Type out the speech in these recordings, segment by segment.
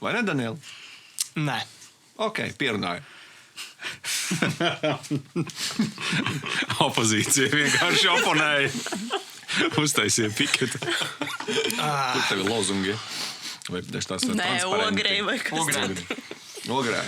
Vai ne, Daniela? Nē. Ok, pierunāju. Opozīcija vienkārši oponēja. Uztaisīja piketu. Kur tev ir lozungi? Vai tās ir Nē, ogrei vai kas Ogrē.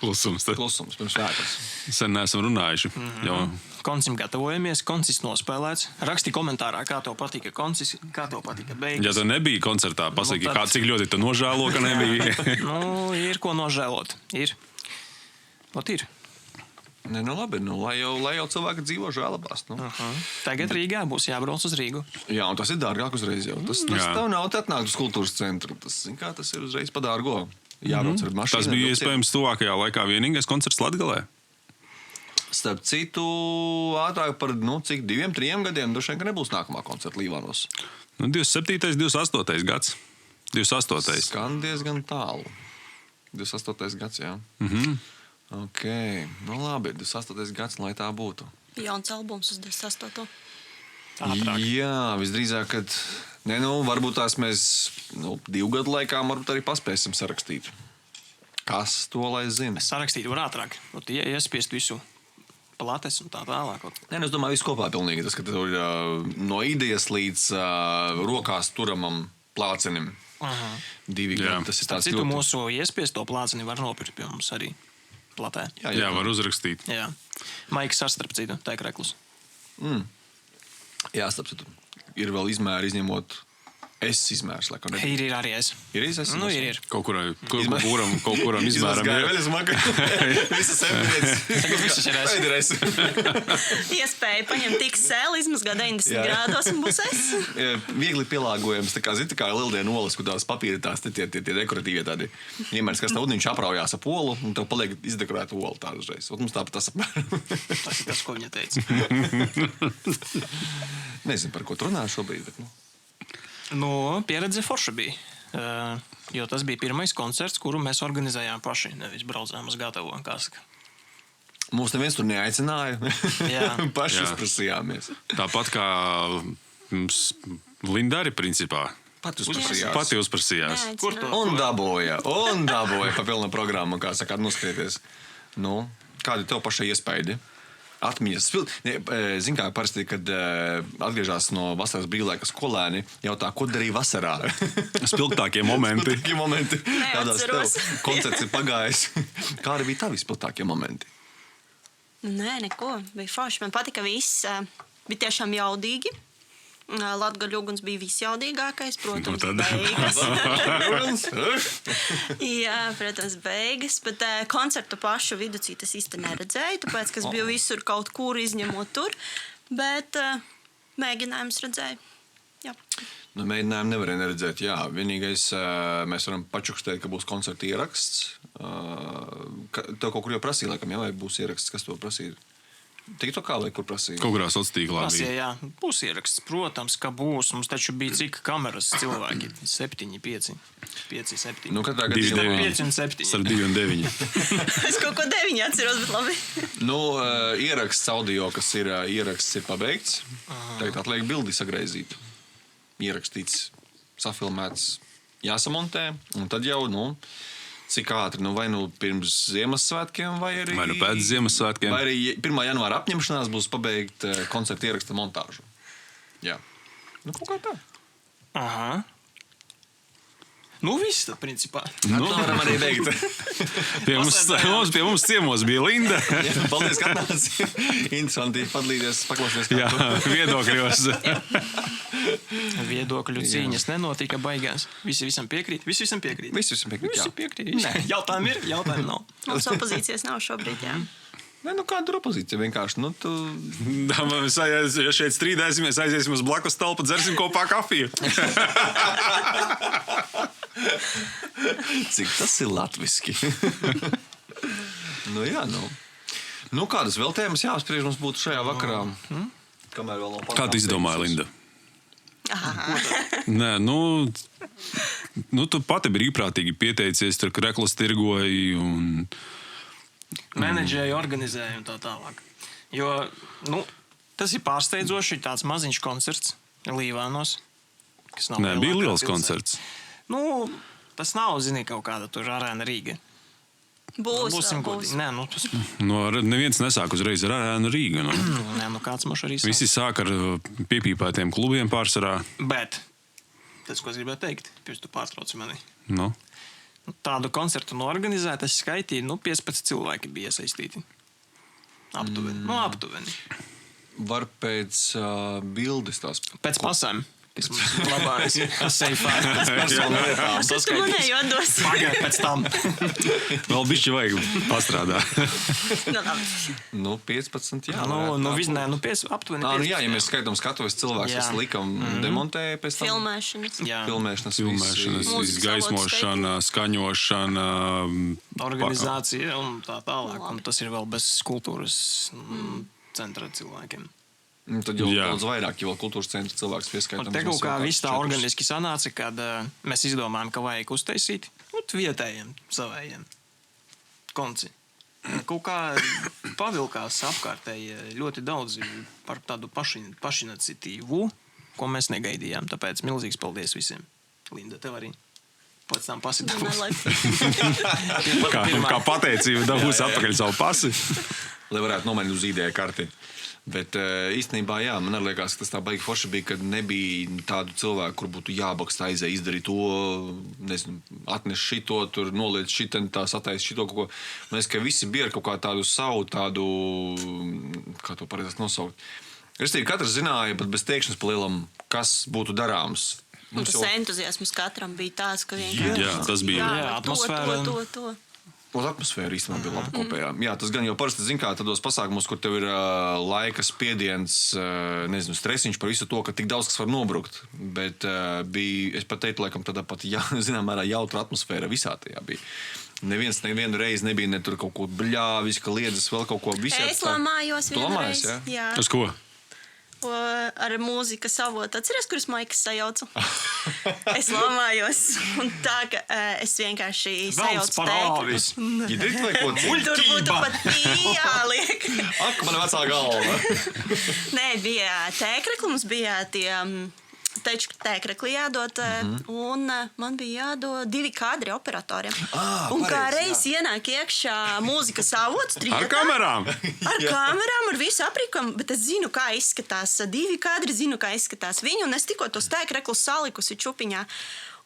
Klusums. Klusums pirms vētras. Sen neesam runājuši. Jo Koncim gatavojamies, koncis nospēlēts. Raksti komentārā, kā tev patika koncis, kā tev patika beigas. ja tu nebija koncertā, pasaki, Nu, tad- cik ļoti tu nožēlo, ka nebija. Nu, ir ko nožēlot. Ir. Ot ir. Nē, nu labi, lai jau cilvēki dzīvo žēlabās. Nu. Tagad Rīgā būs jābrauc uz Rīgu. Jā, un tas ir dārgāk uzreiz jau. Tas Jā. tev nav atnākt uz kultūras centru. Tas ir uzreiz pa dārgo. Jābrauc ar mašīnu. Tas bija vilcienu. iespējams tuvākajā laikā vienīgais koncerts Latgalē. Starp citu, ātrāk par, 2-3 gadiem droši vien, ka nebūs nākamā koncerta Līvānos. 27. 28. gads. 28. Skan diezgan tālu. 28. gads, jā. Ok, nu labi, 28. gads, lai tā būtu. Jauns albums uz 28. Ātrāk. Jā, visdrīzāk, kad varbūt tās mēs 2 gadu laikā varbūt arī paspēsim sarakstīt. Kas to lai zina? Sarakstīt var ātrāk. Iespiest visu plates un tā tālāk. Nē, es domāju, viss kopā pilnīgi. Tas, ka tev ir no idejas līdz rokās turamam plācenim. 2 gadi, tas ir tāds Citu mūsu iespiesto plāceni var nopirkt pie mums arī platē. Jā, var uzrakstīt. Jā. Maiks starp citu, tā ir kreklis. Jā, starp citu. Ir vēl izmēri izņemot S izmērs, laikam. Ir arī es. Ir es? Nu, ir. Kaut kuram izmēram Izmērs ir. vēl izmaka. Visas septiņas. Tagad viss ir es. Tagad ir es. Iespēja paņemt XL, izmazgāt 90 Jā. grādos un būs es. Viegli pielāgojams, tā kā lieldienu olas, kur tās papīra tās tie dekoratīvie tādi. Iemērs, kas tā ūdeņš apraujās ap olu, un tev paliek izdekorēta ola tādu uzreiz. Ot mums tāpat tas apmēram. Tas ir tas, ko viņa teica. Nezinu, par ko tu runā šobrīd, bet Pieredze forša bija. Jo tas bija pirmais koncerts, kuru mēs organizējām paši. Nevis braucām uz gatavo, kā saka. Mūs neviens tur neaicināja. Jā. Paši Jā. uzprasījāmies. Tāpat kā mums Linda arī principā. Pati uzprasījās. Pati uzprasījās. Kur tu? Un dabūja pa pilna programma, kā saka, noskrieties. Kādi tev pašai iespaidi? Atmiņas. Zin kā, parasti, kad atgriežās no vasaras brīvlaika skolēni, jautā, ko darīja vasarā? Spilgtākie momenti. Spilgtākie momenti. Neatceros. Koncerts ir pagājis. Kādi bija tavi spilgtākie momenti? Nē, neko. Bija forši. Man patika viss. Bija tiešām jaudīgi. Latgaļu uguns bija visjaudīgākais, protams, beigas. Jā, protams, beigas, bet koncertu pašu viducī tas īsti neredzēju, tāpēc, kas bija visur kaut kur izņemot tur, bet mēģinājums redzēju. Jā. Mēģinājumu nevarēja neredzēt, jā. Vienīgais, mēs varam pačukstēt, ka būs koncerta ieraksts. Tev kaut kur jau prasīja, laikam, jā, vai būs ieraksts, kas to prasīja? TikTokā vai kur prasīja? Kaut kurā sociālā Prasīja, jā, būs ieraksts. Protams, ka būs. Mums taču bija cik kameras cilvēki? 7, 5, 7. Katrā 2, gadījumā 5 un 7. Starp 2 un 9. Es kaut ko 9 atceros, bet labi. Ieraksts audio, kas ir ieraksts, ir pabeigts. Tagad atliek bildi sagraizīt. Ierakstīts, safilmēts, jāsamontē. Un tad jau, cik ātri, vai pirms Ziemassvētkiem, vai arī Pēc Ziemassvētkiem. Vai arī 1. janvāra apņemšanās būs pabeigt koncerta ieraksta montāžu. Jā. Kaut kā tā. Aha. Viss tad, principā. Tā varam arī beigt. Pie mums ciemos bija Linda. Paldies, ka atnāci. Interesanti padalīties, paklausīties. Jā, viedokļos. Viedokļu cīņas nenotika baigās. Visi visam piekrīt. Visi visam piekrīt. Visi piekrīt, jā. Visi piekrīt. Jautājumi ir, jautājumi nav. Mums opozīcijas nav šobrīd, jā. Nē, kāda ir opozīcija vienkārši? Ja šeit strīdēsimies, aiziesim uz blakus telpu, dzersim kopā kafiju. Cik tas ir latviski? Jā. Kādas vēl tēmas jāapspriež mums būtu šajā vakarā? Kamēr vēl nav Kā tu izdomāji, Linda? Nē, tu pati brīvprātīgi pieteicies, tur kreklas tirgoji un... Menedžēju, organizēju un tā tālāk. Jo, tas ir pārsteidzoši, tāds maziņš koncerts Līvānos. kas nav Nē, bija lielākā liels pilsēta. koncerts. Nu, tas nav, zini, kaut kāda tur arēna Rīga. Būsim godīgi. Nē, nu, tas... Neviens nesāk uzreiz ar Arēnu Rīgu. Nu. Nē, nu kāds mums arī sāk. Visi sāk ar piepīpētiem klubiem pārsvarā. Bet, tas, ko es gribēju teikt, pirms tu pārtrauci mani. Nu. Tādu koncertu norganizēt, es skaitīju, 15 cilvēki bija iesaistīti. Aptuveni. Var pēc bildes tās. Pēc pasēm. Kas mums labāks. Seifāk. Pēc personu lietām. Tas tu man nejodos. Pagaid pēc tam. Vēl bišķi vajag pastrādāt. Nu, labi. 15, jā. Aptuveni 15. Jā, ja mēs skaitām skatuves cilvēks, kas likam demontēja pēc tam. Filmēšanas. Jā. Filmēšanas, Mūzikas gaismošana, skaņošana. Organizācija un tā tālāk. Un tas ir vēl bez kultūras centra cilvēkiem. Tad jau daudz vairāk, ja vēl kultūras centra cilvēks pieskaitām. Te kaut kā viss tā organiski sanāca, kad mēs izdomājam, ka vajag uztaisīt vietējiem, savējiem konci. Kaut kā pavilkās apkārtēji ļoti daudz par tādu pašiniciatīvu, ko mēs negaidījām. Tāpēc milzīgs paldies visiem. Linda, tev arī. Pēc tam pasi dabūs. Kā pateicība dabūs atpakaļ savu pasi. Lai varētu nomainīt uz ID karti. Bet īstenībā, jā, man arī liekas, ka tas tā baigi forši bija, kad nebija tādu cilvēku, kur būtu jābaksta aizē, izdarīt to, nezinu, atnes šito, tur noliec šiten, tā sataisa šito kaut ko. Man liekas, ka visi bija ar kaut kā tādu savu, tādu, kā to pareizāk nosaukt. Restīvi, katrs zināja, pat bez teikšanas pa lielam, kas būtu darāms. Un tas entuziasms katram bija tāds, ka vienkārši... Jā, tas bija. Jā, atmosfēra. To. Uz atmosfēru īstenībā bija laba kopējā. Jā, tas gan jau parasti, zin kā, tādos pasākumos, kur tev ir laika spiediens, nezinu, stresiņš par visu to, ka tik daudz kas var nobrukt. Bet bija, es pat teiktu, laikam, tādā pat, zinām, mērā jautra atmosfēra visā tajā bija. Nevienu reizi nebija ne tur kaut ko bļāvis, ka liedzas vēl kaut ko visā. Es lamājos vienreiz. Jā. Uz ko? Ar mūzikas avotu. Atceries, kuras maikas sajaucu? Es lamājos. Un tā, ka es vienkārši sajaucu tēkļus. Idrit vai ko citu? Tur būtu pat jāliek. Ak, man vecā galva. Nē, bija tēkrekli, mums bija tie tēkrekli jādod, un man bija jādod 2 kadri operatoriem. Un kā reiz ienāk iekšā mūzikas avots trietā. Ar kamerām? Ar kamerām, ar visu aprīkumu, bet es zinu, kā izskatās 2 kadri, zinu, kā izskatās viņi, un es tikko tos tēkreklus salikusi čupiņā.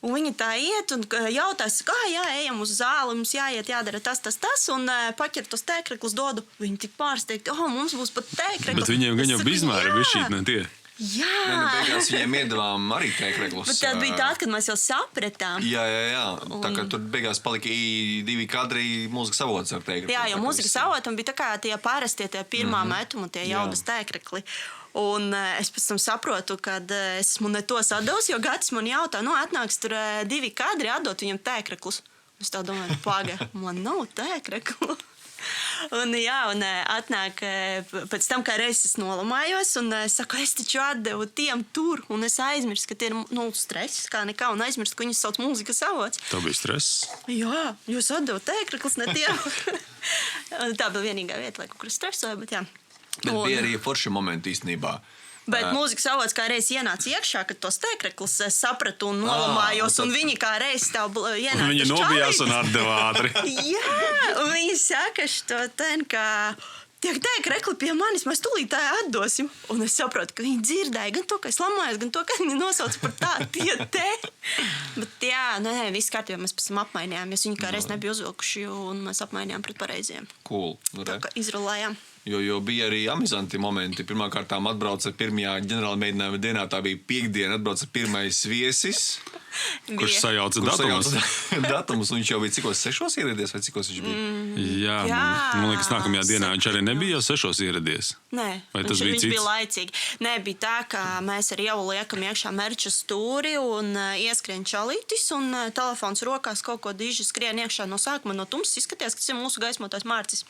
Un viņi tā iet un jautās, kā ejam uz zāli, mums jāiet, jādara tas, un paķer tos tēkreklus dodu. Viņi tik pārsteigti, mums būs pat tēkrekli. Bet viņiem gan jau bizmēra bišķīt, ne tie. Jā. Beigās viņiem iedavām arī tēkreklus. Bet tad bija tā, kad mēs jau sapratām. Jā. Tā kā tur beigās palika 2 kadri mūzikas avots ar tēkrekli. Jā, jo mūzikas avotam bija tā kā tie parastie, tie pirmā metuma, tie jaudas tēkrekli. Un es pēc tam saprotu, kad es esmu ne to sadaus, jo Gatis man jautā, atnāks tur 2 kadri, atdot viņam tēkreklus. Es tā domāju, man nav tēkreklu. Un atnāk pēc tam, kā reizes es nolamājos, un saku, es taču atdevu tiem tur, un es aizmirstu, ka tie ir stress, kā nekā, un aizmirstu, ka viņus sauc mūzikas avots. Tā bija stress. Jā, jūs atdevu tēkreklis ne tiem. Tā bija vienīgā vieta, kur es stresoju, bet jā. Bet bija arī forši momenti īstenībā. Bet mūzikas avots kā reiz ienāca iekšā, kad tos tēkreklus sapratu un nolamājos, un viņi kā reiz tā ienāca. Viņi nobijās un atdeva ātri. Jā, un viņi saka šo ten, ka tiek tēkrekli pie manis, mēs tūlīt tā atdosim. Un es saprotu, ka viņi dzirdēja gan to, ka es lamājos, gan to, ka viņi nosauc par tā, tie te. Bet jā, viss kārtībā mēs pēc tam apmainījāmies. Viņi kā reiz nebija uzvilkuši, un mēs apmainījām pret pareiziem. Cool. Tā kā izrulējām. Jo bija arī amizanti momenti. Pirmkārtām atbrauca pirmajā ģenerāla mēģinājuma dienā, tā bija piekdiena, atbrauca pirmais viesis. Kurš sajauca datumus. Un viņš jau bija cikos 6 ieradies, vai cikos viņš bija? Jā, man liekas, nākamajā dienā viņš arī nebija jau 6 ieradies. Nē, viņš bija laicīgi. Nē, bija tā, ka mēs ar jau liekam iekšā merča stūri un ieskrien čalītis, un telefons rokās kaut ko diži skrien iekšā no sākuma no tumsas. Izskatījās, ka tas ir mūsu gaismotājs Mārcis.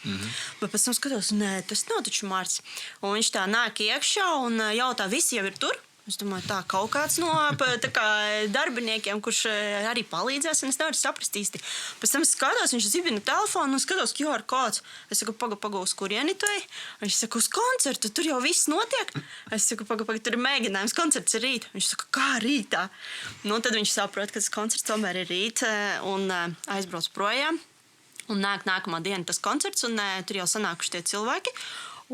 Bet pēc tam skatos, nē, tas nav taču Mārcis. Un viņš tā nāk iekšā un jautā, visi jau ir tur? Es domāju, tā kaut kāds no tā kā darbiniekiem, kurš arī palīdzēs, un es nevaru saprast īsti. Pēc tam es skatos, viņš zibina telefonu un skatos QR kods. Es saku, paga, uz kurieni tu ej? Viņš saka, uz koncertu, tur jau viss notiek. Es saku, paga, tur ir mēģinājums, koncerts ir rīt. Viņš saka, kā rītā? Nu, tad viņš saprot, ka tas koncerts tomēr ir rīt un aizbrauc projām. Un nākamā diena tas koncerts, un tur jau sanākuši tie cilvēki.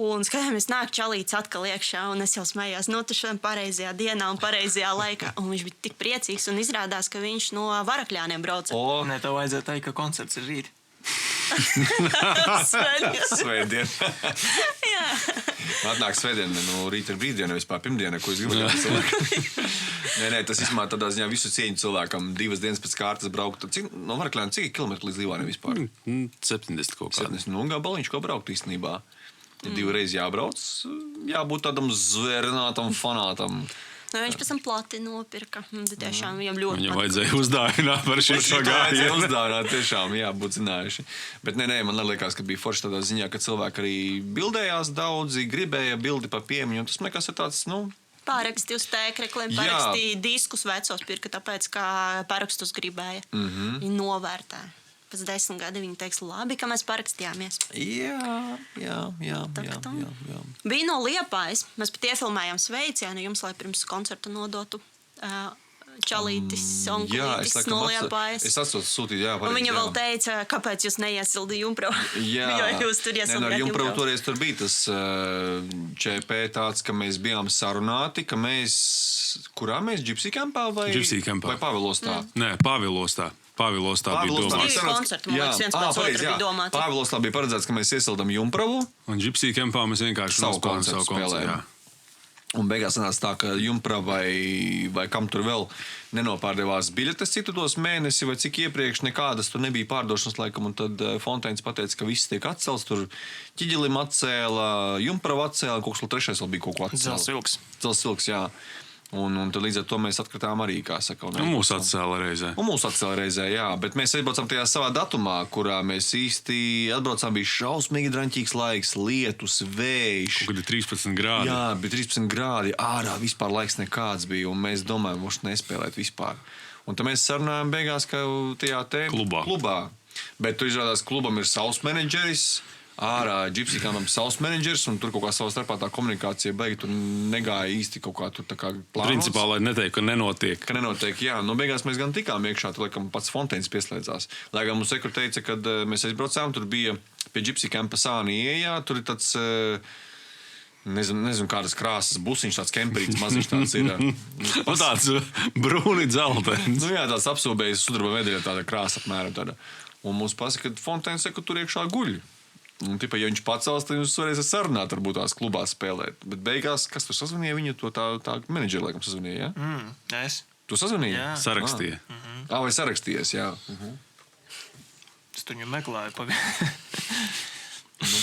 Un skatāmies, nāk čalīts atkal iekšā, un es jau smējos, tu šodien pareizajā dienā un pareizajā laikā. Un viņš bija tik priecīgs, un izrādās, ka viņš no Varakļāniem brauca. Nē, tev vajadzēja teikt, ka koncerts ir rīt. Svētdien. Jā. Atnāk svētdien, rīt ir brīvdiena, vispār pirmdiena, ko es gribu cilvēku. Nē, tas izmā tādā ziņā visu cieņu cilvēkam 2 dienas pēc kārtas braukt. No Varakļāna cik kilometri līdz Līvāniem vispār? 70 kaut kā. 70, gabaliņš, ko braukt īstenībā. 2 reizes jābrauc, jābūt tādam zvērinātam fanātam. Viņš pēc tam plati nopirka. Tiešām viņam ļoti Viņam vajadzēja uzdāvināt par šī gājienu. Uzdāvināt, tiešām, jā, būt zinājuši. Bet nē, man liekas, ka bija forši tādā ziņā, ka cilvēki arī bildējās daudzi, gribēja bildi pa piemiņu, un tas, man liekas, ir tāds, Pārakstīja uz tēkrekliem, pārakstīja diskus vecos pirka, tāpēc, kā pārakstus gribēja. Viņi novērtēja. Pēc 10 gadi viņi teiks, labi, ka mēs parakstījāmies. Jā. Bija no Liepājas. Mēs pat iefilmējām sveicienu jums, lai pirms koncerta nodotu čalītis un klītis no Liepājas. Es sūtīju, jā, pareizi. Un viņa vēl teica, kāpēc jūs neiesildi Jumpravu. Jā. Jo jūs tur iesildījāt Jumpravu. Toreiz tur bija tas ČP tāds, ka mēs bijām sarunāti, ka mēs, kurā mēs, Gypsy Campā vai? Gypsy Campā. Vai Pavilostā? Nē, Pavilostā. Pavilostā bija domāts. Divi koncerti, man liekas, viens pēc otra bija domāts. Pavilostā bija paredzēts, ka mēs iesildam Jumpravu. Un Gypsy Campā mēs vienkārši nospēlējām savu koncertu. Un beigās sanāca tā, ka Jumprava vai kam tur vēl nenopārdevās biļetes citu dos mēnesi vai cik iepriekš nekādas tur nebija pārdošanas laikam. Un tad Fonteins pateica, ka viss tiek atcelts. Tur Ķiģelim atcēla, Jumprava atcēla, kaut kas trešais vēl bija kaut ko atcēla. Dzelzsilks, jā. Un tad līdz ar to mēs atkritām arī, kā saka. Un mūs atcēla reizē. Jā. Bet mēs atbraucām tajā savā datumā, kurā mēs īsti atbraucām, bija šausmīgi draņķīgs laiks, lietus, vējš. Kaut kādi 13 grādi. Jā, bija 13 grādi, ārā vispār laiks nekāds bija, un mēs domājam, mums nespēlēt vispār. Un tad mēs sarunājām beigās, ka tajā klubā. Bet tu izrādās, klubam ir savs menedžeris, ārā Gypsy Campam savs menedžers, un tur kaut kā savā starpā tā komunikācija beigta, tur negāja īsti kaut kā tur tā kā plānots. Principā, lai neteiktu, ka nenotiek. Jā. Beigās mēs gan tikām iekšā, tur, laikam, pats Fonteins pieslēdzās. Lai gan mums sekur teica, kad mēs aizbraucām, tur bija pie Gypsy Campa sāni ieejā, tur ir tāds, nezinu kādas krāsas busiņš, tāds kemperīts maziņš tāds ir. Tāds brūni dzeltens. Jā, tāds apsūbējis sudraba vedeļa tāda krāsa apmēram tāda. Un mums pasaka, ka Fonteins saka, tur iekšā guļ. Un, ja viņš pacels, tad jūs varēsiet sarunāt, varbūt tās klubā spēlēt. Bet beigās, kas tur sazvanīja viņu, to tā menedžeri, laikam, sazvanīja, jā? Es. Tu sazvanīji? Jā. Sarakstīja. Vai sarakstījies, jā. Es tur viņu meklēju Tad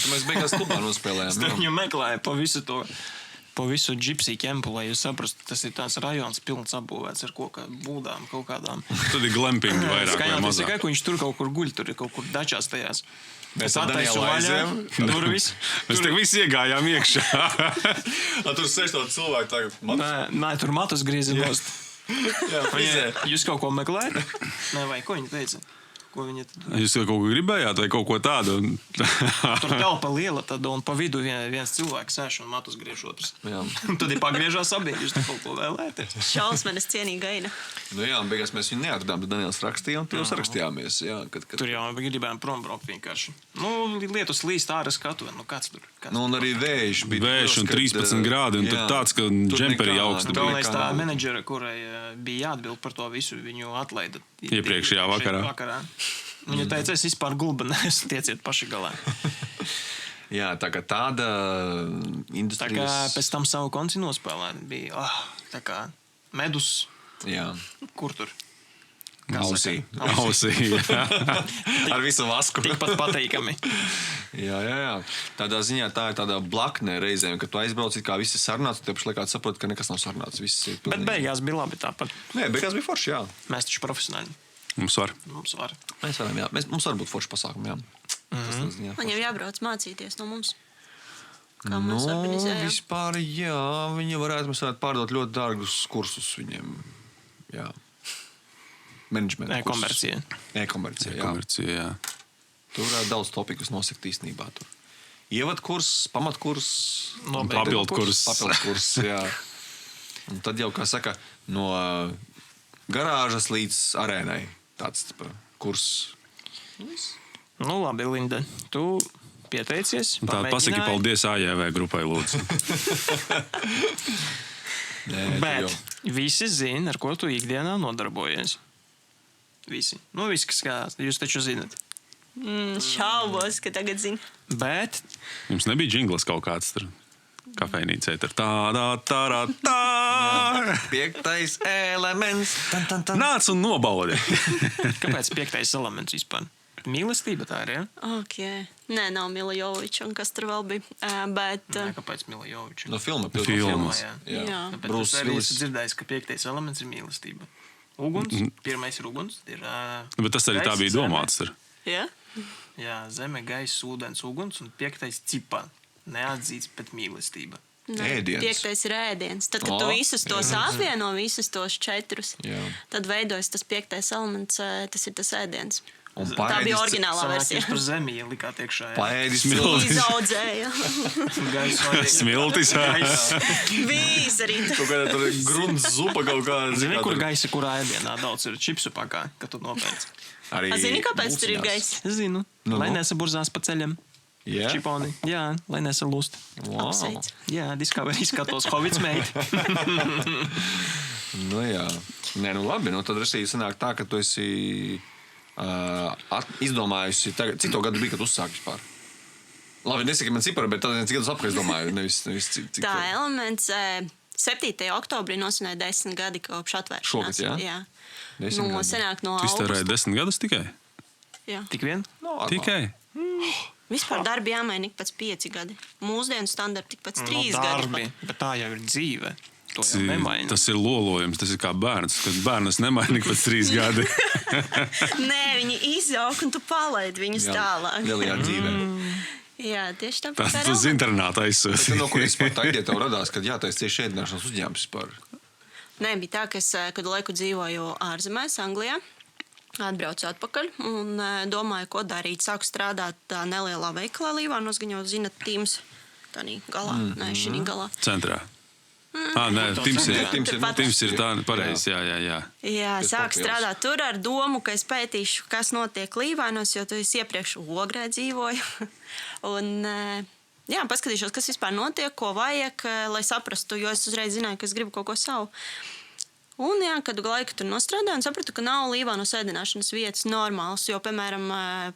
mēs beigās klubā nospēlējām. Es tur viņu meklēju pa visu Gypsy Campu, lai jūs saprastu, tas ir tāds rajons pilns apbūvēts ar būdām kaut kādām. Tad ir glampingi vairāk vai mazāk. Tikai, ka viņš tur kaut kur guļ, tur ir kaut kur dačās tajās. Mēs attaisu vaļā. Mēs te visi iegājām iekšā. Tur sēž to cilvēku tagad. Nē, tur matus griezinos. Jā, jūs kaut ko meklējat? Nē, vai ko viņi teica? Jūs kaut ko gribējāt vai kaut ko tādu? Tur telpa liela tad, un pa vidu viens cilvēks sēž un matus griež otrs. Tad ir pagriežās abi, jūs te kaut ko vēlēties. Šausmenes cienīga aina. Jā, un beigās mēs viņu neatradām, tad Daniels rakstīja, un tur sarakstījāmies. Jā, Tur jau gribējām prom braukt vienkārši. Lietus līst ārā skatu, kāds tur? Un arī vējš bija. Vējš un 13 grādi, un tur tāds, ka džemperi augsti bija. Galvenais tā menedžera, kurai bija jāatbild par to visu, viņu atlaida. Iepriekšējā vakarā. Viņa teica, es vispār gulba neesmu, tieciet paši galā. Jā, tā kā tāda industrijas... Tā kā pēc tam savu konci nospēlēt bija, tā kā medus. Jā. Kur tur? Ausī. Ar visu vasku. Tikpat pateikami. Jā. Tādā ziņā tā ir tāda blakne reizēm, ka tu aizbrauc, kā viss ir sarunāts, un te pašlaikā saproti, ka nekas nav sarunāts. Bet beigās bija labi tāpat. Nē, beigās bija forši, jā. Mēs taču profesionāli. Mums var. Mēs varam, jā. Mums var būt forši pasākumi, jā. Man jau jābrauc mācīties no mums. kā mēs organizējam. Vispār, jā, mēs varētu pārdot ļoti dārgus kursus viņiem. Jā. Menedžmenta E-komercija. E-komercija, jā. Tur varētu daudz topikus nosakt īstenībā. Tur. Ievadkurs, pamatkurs, papildkurs, jā. Un tad jau, kā saka, no garāžas līdz arēnai tāds kurs. Nu, labi, Linda, tu pieteicies. Tātad pasaki paldies AJV grupai, lūdzu. Bet visi zina, ar ko tu ikdienā nodarbojies. Visi. Nu, visi, kas skatās. Jūs taču zinat. Šaubos, ka tagad zinu. Bet Jums nebija džingls kaut kāds tur kafejnīcē. Tā. 5. elements. Nāc un nobaudi. kāpēc 5. elements vispār? Mīlestība tā ir, ja? Ok. Nē, nav Mila Joviča un kas tur vēl bija. Bet... Nē, kāpēc Mila Joviča? No filma. Filmas. Jā. Bet Bruce es arī Willis. esmu dzirdējis, ka 5. elements ir mīlestība. Uguns. Pirmais ir uguns. Ir, Bet tas arī tā gaisa, bija zeme. domāts. Tur. Jā? Jā, zeme, gaisa, ūdens, uguns un 5. cipā. Neatzīts, bet mīlestība. Ēdiens. 5. ir ēdiens. Tad, kad tu visus tos apvieno, visus tos 4, tad veidojas tas 5. elements, tas ir tas ēdiens. Un Tā bija oriģinālā Sanāk, versija. jūs par zemi ielikāt iekšā. Paēdis Izaudzēja. Smiltis. Bijis arī tā. Kaut kādā tur grunts zupa kaut kāda. Zini, kur gaisa, kurā ēdienā daudz ir čipsu pakā, kad tu nopērci? Arī Zini, kāpēc tur ir gaisa? Es zinu. Nu, Lai nu. nesaburzās pa ceļam. Jā? Čiponi. Jā, lai nesalūst. Wow. Apsveic. Jā, Discovery skatos Hovits meiti. Nu jā. Nē, nu labi. Nu, tad arī sanāk tā, ka tu esi izdomājusi, cik to gadu bija, kad uzsāki vispār? Labi, nesaki man ciparu, bet tad cik gadus apkārt domāju. Nevis cik Tā elements 7. oktobrī nosināja 10 gadi kopš atvēršanās. Šogad, jā? 10 No, gadi. senāk no Tu iztērēji augusta. 10 gadus tikai? Jā. Tik vien? Tikai? Vispār darbi jāmaina ik pēc 5 gadi. Mūsdienu standarti tik pēc 3 No gadi. darbi, bet tā jau ir dzīve. To jau nemaina. Tas ir lolojums, tas ir kā bērns. Kad bērnas nemaina pēc 3 gadi. Nē, viņi izaug un tu palaidi viņus tālāk. Lielajā dzīvē. Jā, tieši tāpēc. Tas uz internāta aizsūs. No kuras vispār tā ideja tev radās, kad jātaisa tieši ēdināšanas uzņēmums vispār? Nē, bija tā, ka es kādu laiku dzīvoju ārzemēs, Anglijā. Atbraucu atpakaļ un domāju, ko darīt. Sāku strādāt tā nelielā veikalā Līvānos, gan jau zinat, Teams tādā galā. Nē, šī galā. Centrā. Nē, Tims ir tā pareizi. Jā. Jā, sāku strādāt tur ar domu, ka es pētīšu, kas notiek Līvānos, jo tu iepriekš Ogrē dzīvoju. Un, jā, paskatīšos, kas vispār notiek, ko vajag, lai saprastu, jo es uzreiz zināju, ka es gribu kaut ko savu. Un, jā, kad laiku tur nostrādāju, sapratu, ka nav Līvānos ēdināšanas vietas normāls, jo, piemēram,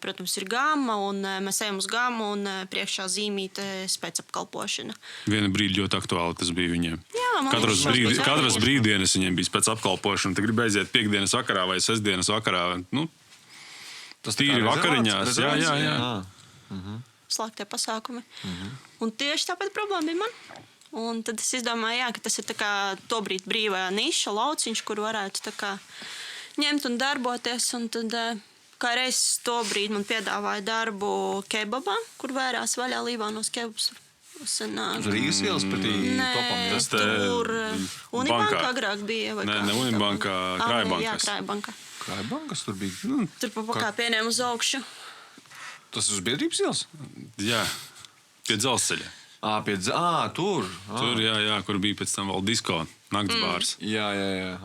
protams, ir gama, un mēs ejam uz gamu, un priekšā zīmīte spēcapkalpošana. Vienu brīdi ļoti aktuāli tas bija viņiem. Jā, man liekas, Katras brīvdienas viņiem bija spēcapkalpošana. Tu gribi aiziet piekdienas vakarā vai sestdienas vakarā. Nu, Tas tīri vakariņās. Jā. Slēgtie pasākumi. Un tieši tāpat problēma bija man. Un tad es izdomāju, jā, ka tas ir tā kā tobrīd brīvā niša, lauciņš, kur varētu tā kā ņemt un darboties. Un tad kā reiz tobrīd man piedāvāja darbu kebabā, kur vērās vaļā Līvānos kebabs. Uz Rīgas ielas pretī topam. Tas te Tur Unibankā agrāk bija. Ne Unibankā, Krājbankās. Jā, Krājbankā. Krājbankas tur bija? Tur pa pakāpieniem uz augšu. Tas uz biedrības ielas? Jā, pie dzelzceļa. Tur. Tur, jā, kur bija pēc tam vēl disko nakts bārs. Jā,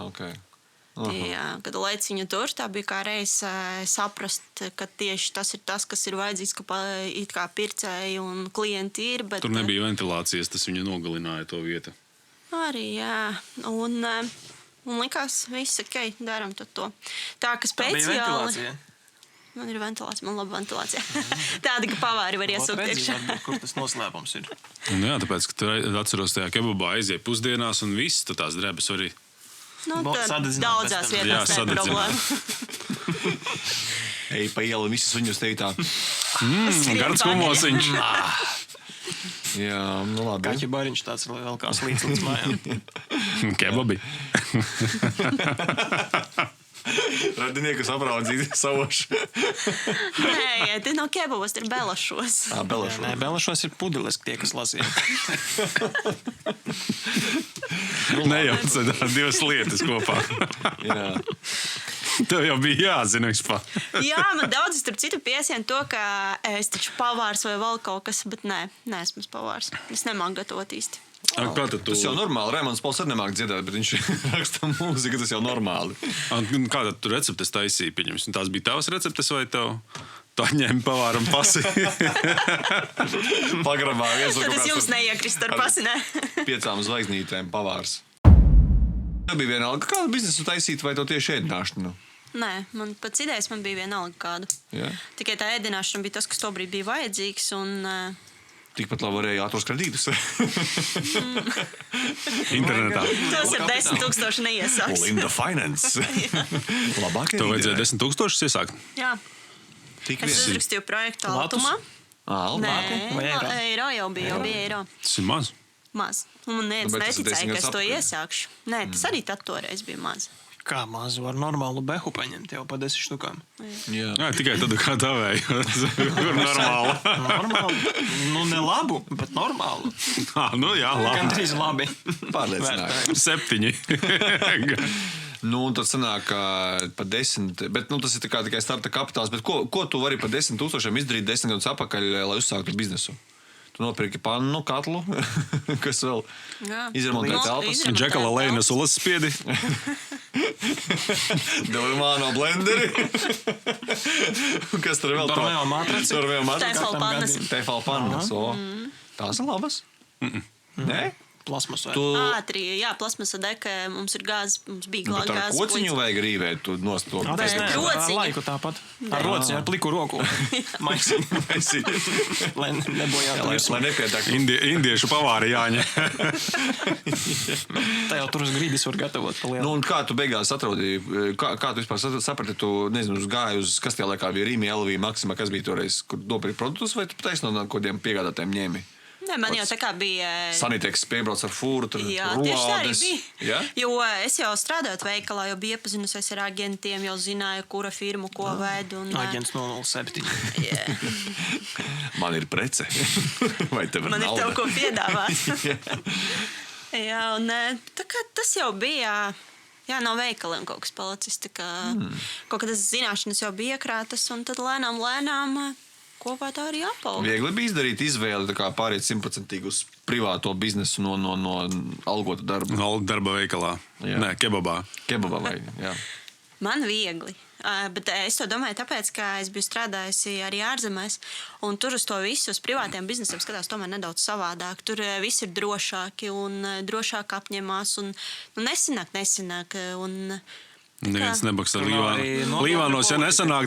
ok. Jā, kad laiciņu tur, tā bija kā reiz saprast, ka tieši tas ir tas, kas ir vajadzīgs, ka it kā pircēji un klienti ir. Bet, Tur nebija ventilācijas, tas viņa nogalināja to vietu. Arī, jā. Un likās, viss ok, daram tad to. Tā, ka speciāli... Man ir ventilācija, man laba ventilācija. Tāda, ka pavāri var iesūkt iekšā. Kur tas noslēpums ir? Jā, tāpēc, ka tur atceros tajā kebabā aiziet pusdienās un viss, tu tās drebes arī. Nu, daudzās vietās tā ir problēma. Ej pa ielu, visas viņus tevi tā. Gards kumosiņš. Jā, nu labi. Kaķi bariņš tāds vēl kā slīdz līdz mājām. Kebabi. Radiniekus apraudzīt savoši. Nē, te nav kebabos, te ir belašos. Belašos. Nē, Belašos ir pudeles, tie, kas lasīja. Nejauc, divas lietas kopā. Jā. Tev jau bija jāzina vispār. Jā, man daudz, starp citu, piesien to, ka es taču pavārs vai vēl kaut kas, bet nē, neesmu pavārs. Es nemāku gatavot īsti. Kā tad tu? Tas jau normāli. Raimonds Pauls arī nemāk dziedāt, bet viņš raksta mūziku, tas jau normāli. Kā tad tu receptes taisīji, pieņemsim? Tās bija tavas receptes vai tev? Tā ņēma pavāram pasi. Pagrabā viens Tad es jums neiekrist ar pasinē. 5 zvaigznītēm pavārs. Tev bija vienalga kādu biznesu taisīt vai to tieši ēdināšanu? Nē, man pats idejas man bija vienalga kādu. Jā. Tikai tā ēdināšana bija tas, kas tobrīd bija vajadzīgs. Un, Tikpat labi varēja ātros kredītus. Internetā. tos ar 10,000 neiesāks. Linda Finance. Labākie Tev vajadzēja ideja. 10,000 iesākt? Jā, Tik es vien. uzrakstīju projektu Latus? Altumā. Alba. Nē, vai eiro? eiro jau bija, jau bija eiro. Tas ir maz. Maz. Un man neviens Nu, bet tas ir 10 neticēja, ka es gadus to atpakaļ. iesākšu. Nē, tas arī tad toreiz bija maz. Kā mazu var normālu behu paņemt jau pa 10 štukām? Jā. Jā, tikai tad, kā tavēji. Kur normāli. Normāli. Nu, ne labu, bet normālu. Nu jā, labi. Gandrīz labi. Pārliecināti. 7. Nu, un tad sanāk, ka pa 10, bet nu, tas ir tikai starta kapitāls. Bet ko tu vari pa 10,000 izdarīt 10 gadus atpakaļ, lai uzsāktu biznesu? Tu nopirki pannu, katlu, kas vēl Jā. izremontē telpas. Izremontē Džekala Lēna telpas. sulas spiedi. Dormāno blenderi. Kas tur vēl? Dormeo matraci. Dormeo matraci. Tefal pannas. Tefal pannas. Tās ir labas. Nē? Plasmasā. Tu... Ātri, jā, plasmasa deka, mums ir gāzes, mums bija Bet ar gāzes. kociņu vajag rīvēt, tu nost to. Bet Ar rociņu. laiku tāpat. Ar rociņu, ar pliku roku. Maisiņu. Lai nebojātu Lai visu. nepiedāk. Indiešu pavāri jāņem. Tā jau tur uz grīdas var gatavot pa Nu, lielu. un kā tu beigās atrodīji, kā tu vispār saprati, tu, nezinu, gāji uz, kas tajā laikā bija Rīmi, LV, Maxima, kas bija toreiz, kur nopirki produktus, vai tu taisno no kodiem piegādātājiem ņēmi? Nē, man jau tā kā bija. Saniteks piebrauc ar fūru, tur Jā, tieši tā arī ruādes. bija. Ja? Jo es jau strādājot veikalā, jau biju iepazinusies ar agentiem, jau zināju, kura firma ko ved. Un, Aģents 007. jā, Man ir prece. Vai tev ir man ir nauda? tev ko piedāvāt. Jā, un tā kā tas jau bija. Jā, no veikaliem kaut kas palicis. Tā kā kaut kādas zināšanas jau bija iekrātas, un tad lēnām kopā tā arī apauga. Viegli bija izdarīt izvēli, tā kā pāriet 100% uz privāto biznesu no algota darba. Darba veikalā. Jā. Nē, kebabā. Kebabā vai, jā. Man viegli. Bet es to domāju, tāpēc, ka es biju strādājusi arī ārzemēs, un tur uz to visu, uz privātiem biznesiem skatās tomēr nedaudz savādāk. Tur viss ir drošāki un drošāk apņemās, un nu, nesanāk. Un, Neviens nebaks ar Tur nav arī Līvānu. nodokļu Līvānos, ja politika. nesanāk,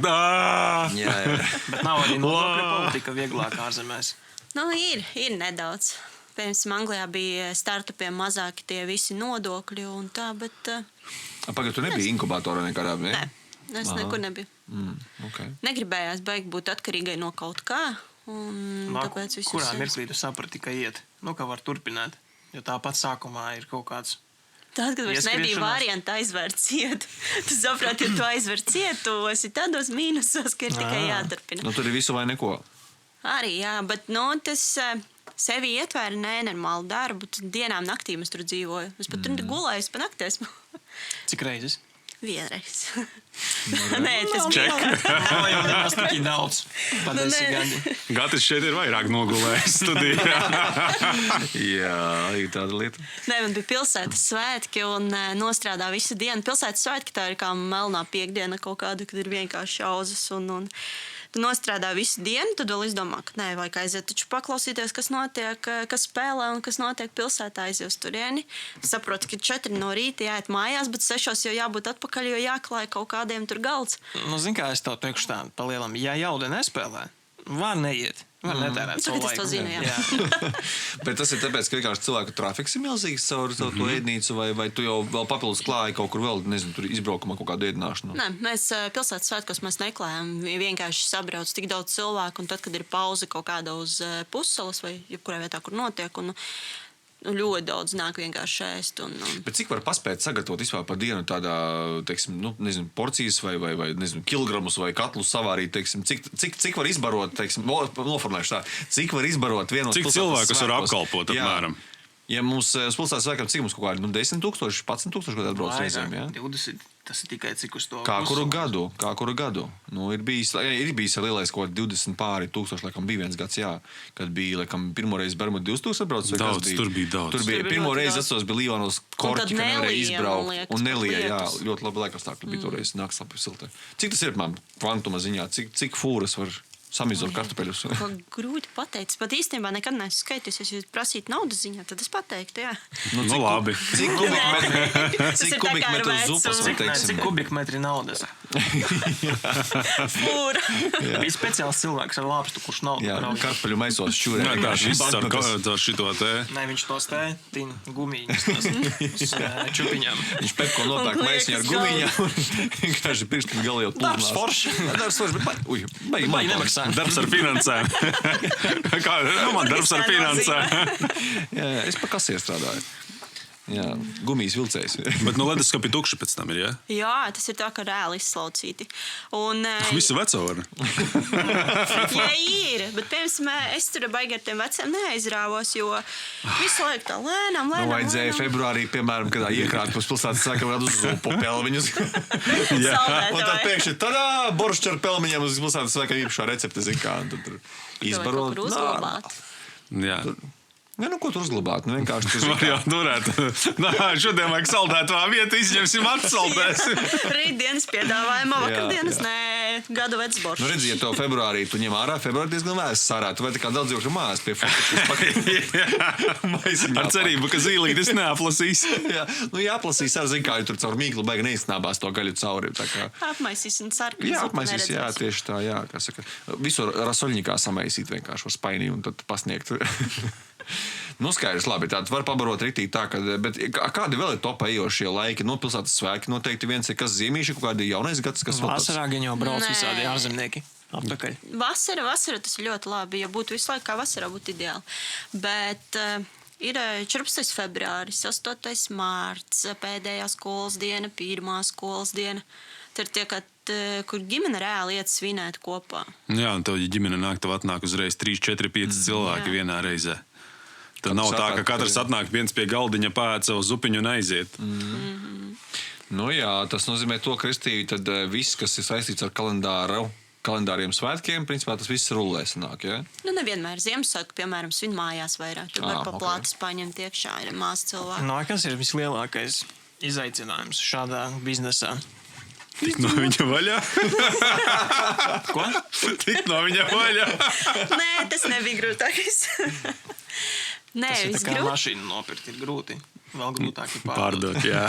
Jā, jā. Bet nav arī nodokļu politika vieglāk ārzemēs. nu, ir nedaudz. Piemēram, Anglijā bija startupiem mazāki tie visi nodokļi un tā, bet Pagad, tu nebija inkubatorā nekādā, ne? nē, es nekur nebiju. Okay. Negribējās beigt būt atkarīgai no kaut kā, un tāpēc viss Kurā mirklī tu saprati, ka iet? Nu, ka var turpināt. Jo tāpat sākumā ir kaut kāds. Tad, kad vairs nebija Ieskriešanās. varianta aizvērt cietu, tu saproti, ja tu aizver cietu, esi tādos mīnusos, ka ir tikai jāturpina. Nu, tur ir visu vai neko. Arī, jā, bet tas sevi ietvēra nenormālu darbu. Tad dienām, naktīm es tur dzīvoju. Es pat tur gulēju pa naktīs. Cik reizes? Vienreiz. Nē, tas bija. Nav jau nemaz tik daudz. Pa Nu, 10 nē. gadi. Gatis šeit ir vairāk nogulējis studijā. Jā, ir tāda lieta. Nē, man bija pilsētas svētki un nostrādā visu dienu. Pilsētas svētki tā ir kā melnā piekdiena kaut kāda, kad ir vienkārši auzas un tu nostrādā visu dienu, tad vēl izdomā, ka nē, vajag aiziet taču paklausīties, kas notiek, kas spēlē un kas notiek pilsētā, aiziet uz turieni. Saprotu, ka 4 no rīta jāiet mājās, bet 6 jau jābūt atpakaļ, jo jāklāj kaut kādiem tur galds. Nu, zin kā es tev teikšu tā, pa lielam, ja jauda nespēlē, var neiet. Var netērēt savu Tagad es to laiku. zinu, jā. Bet tas ir tāpēc, ka vienkārši cilvēku trafiks ir milzīgs caur to ēdnīcu, vai tu jau vēl papildus klāji kaut kur vēl, nezinu, tur izbraukumā kaut kādu ēdināšanu. Nē, mēs pilsētas svētkos mēs neklājam. Vienkārši sabrauc tik daudz cilvēku, un tad, kad ir pauze kaut kāda uz pussalas vai jebkurā vietā, kur notiek, un ļoti daudz nāk vienkārši ēst. Bet cik var paspēt sagatavot vispār par dienu tādā, teiksim, porcijas vai kilogramus vai katlus savārīt, teiksim, cik var izbarot, teiksim, noformulēšu tā, cik var izbarot vienos cik cilvēkus var apkalpot apmēram? Ja mums uz pilsētas svētkiem, cik mums kaut kādi 10 000, 11 000 kaut atbrauc reizēm, jā? 20, tas ir tikai cik uz to. Kā kuru gadu. Nu, ir bijis lielais kaut 20 pāri tūkstoši, laikam bija viens gads, jā, kad bija, laikam, pirmoreiz Bermuda 2000 atbrauc. Daudz, tur bija daudz. Tur bija pirmoreiz atceros, bija Līvanos korķi, ka nevarēja izbraukt. Un Nelija, jā, ļoti labi laikapstākļi bija toreiz nāks labi siltē. Cik tas ir, kvantuma ziņā, cik fūras var samizot kartupeļus? Grūti pateikt. Pat īstenībā nekad neesmu skaitījis. Ja jūs prasītu naudas ziņā, tad es pateiktu, jā. Labi. Cik kubikmetru zupas, vai teiksim? Cik kubikmetri naudas? Fūra. Bija speciāls cilvēks ar lāpstu, kurš naudu Jā, krauj. kartupeļu maisos šķūrē. Jā, tā šis ar šito te. Nē, viņš tos te tīna gumīņus uz čupiņām. Viņš pepko nopērk maisiņu ar gumiņām un vienkārši pirkstu galā jau plūdnās. Darbs forši. Darbs forši, bet baigi nemaksā. Darbs ar finansēm. Kā, man darbs ar finansēm. Jā, es pa kasieru strādāju. Jā, gumijas vilcējs. Bet no leduskapi tukši pēc tam ir, jā? Jā, tas ir tā, ka reāli izslaucīti. Un, Visu veco var. ja ir, bet, piemēram, es tur baigi ar tiem veciem neaizrāvos, jo visu laiku tā lēnām. Vajadzēja februārī, piemēram, kad iekrāt pus pilsētas sākam uz zupu pelmeņus. Jā, un tad pēkšņi tadā, boršķi ar pelmeņiem uz pilsētas sākam īpašā recepte, zin kā, un tad izbarot. Tur uzglabāt. Jā. Ja, ko tur uzglabāt? Nu, vienkārši tur Var jau turēt. Šodien vajag saldētā vietu, izņemsim atsaldēsim. Rītdienas piedāvājumā, vakardienas, nē, gada vecs boršs. Nu, redzi, ja to februārī tu ņem ārā, februārī diezgan vēs sārā. Tu vai tā kā daudz dzīvokļu mājās pie maisiņā. Ar cerību, ka zīlītis neaplasīs. Jā, nu jāplasīs ar, zin kā, jo tur caur mīklu baigi neizsnābās to gaļu cauri. Tā kā... Apmaisīs un sarkani. Jā, apmaisīs, jā, tieši tā, jā, kā saka. Visu rasoļņikā samaisīt vienkārši uz spainī un tad pasniegt. Nu, skaidrs, labi, tātad var pabarot riktīgi tā, bet kādi vēl ir topā ejošie laiki? No pilsētas svēki noteikti viens ir kas ziemīši, kaut kādi jaunais gads, kas vēl Vasarā gan jau brauc visādi ārzemnieki aptakaļ. Vasara tas ir ļoti labi. Ja būtu visu laiku kā vasarā, būtu ideāli. Bet ir 14. februāris, 8. mārts, pēdējā skolas diena, pirmā skolas diena. Tur tie, kur ģimene reāli iet svinēt kopā. Jā, un tev, ja ģimene nāk, tev atnāk uzreiz 3, 4, 5 cilvēki vienā reizē. Tad nav tā, ka katrs atnāk viens pie galdiņa, pāēd savu zupiņu un aiziet. Nu jā, tas nozīmē to, Kristīvi, tad viss, kas ir saistīts ar kalendāriem svētkiem, principā tas viss rullē sanāk, jā? Nu, nevienmēr Ziemassvētku, piemēram, svin mājās vairāk. Tur var pa plātas paņemt iekšā, ir mās cilvēki. No, kas ir vislielākais izaicinājums šādā biznesā? Tik no viņa vaļā? Ko? Tik no viņa vaļā? Nē, tas nebija grūtākais. Nē, Tas ir tā kā grūti. mašīnu nopirkt ir grūti. Vēl grūtāk ir Pārdot, jā.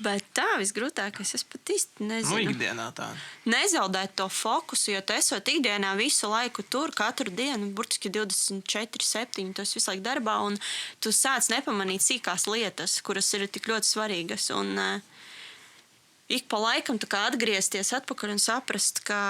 Bet tā, visgrūtākais, es pat īsti nezinu. Nu, ikdienā tā. Nezaudēt to fokusu, jo tu esot ikdienā visu laiku tur, katru dienu, burtiski 24/7, tu esi visu laiku darbā, un tu sāc nepamanīt sīkās lietas, kuras ir tik ļoti svarīgas. Un ik pa laikam tu kā atgriezties atpakaļ un saprast, ka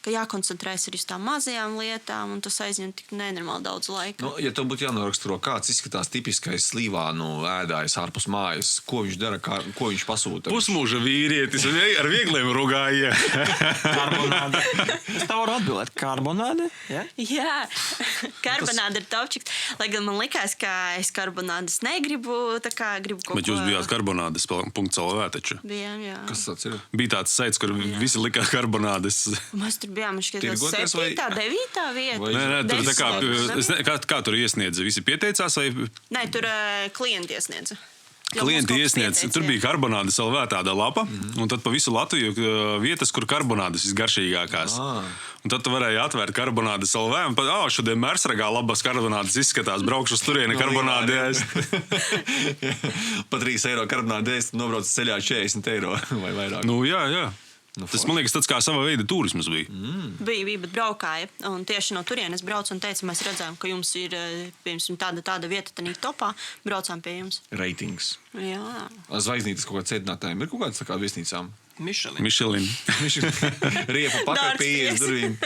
jākoncentrējas arī uz tām mazajām lietām, un tas aizņem tik nenormāli daudz laika. Nu, ja tev būtu jānoraksturo, kāds izskatās tipiskais slīvānu ēdājs ārpus mājas, ko viņš dara, ko viņš pasūta? Pusmūža vīrietis ar viegliem rugājiem. Karbonāde. Es tev varu atbildēt. Karbonāde? Ja? Jā, karbonāde ir topčiks. Lai gan man likās, ka es karbonādes negribu, tā kā gribu kaut ko... Bet jūs bijāt karbonādes.lv taču. Bijām, jā. Kas tas ir? Bija tāds saits, kur visi likās karbonādes. Mēs tur bijām, šķiet, Tirgoties 7. vai- 9. vieta. Nē, tur tā kā, 10. kā tur iesniedza? Visi pieteicās vai Nē, tur klienti iesniedza. Jo mums klienti kaut kas iesniedz? pieteica, Tur jā. bija karbonādes LV tāda lapa, un tad pa visu Latviju vietas, kur karbonādes visgaršīgākās. Un tad tu varēji atvērt karbonādes LV un pat, šodien Mērsragā labas karbonādes izskatās, braukšu uz turieni karbonādi ēst. Pa 3 eiro karbonādi ēst, nobrauc ceļā 40 eiro vai vairāk. Nu, jā. Tas, man liekas, tāds kā sava veida turisms bija. Bija, bet braukāja. Un tieši no turienes braucu un teica, mēs redzējām, ka jums ir piemēram, tāda vieta, tā topā. Braucām pie jums. Ratings. Jā. Zvaigznītes kaut kādā cēdinātājiem ir kaut kādas tā kā viesnīcām? Michelin. Riepa pakaļ pie ielas durvīm.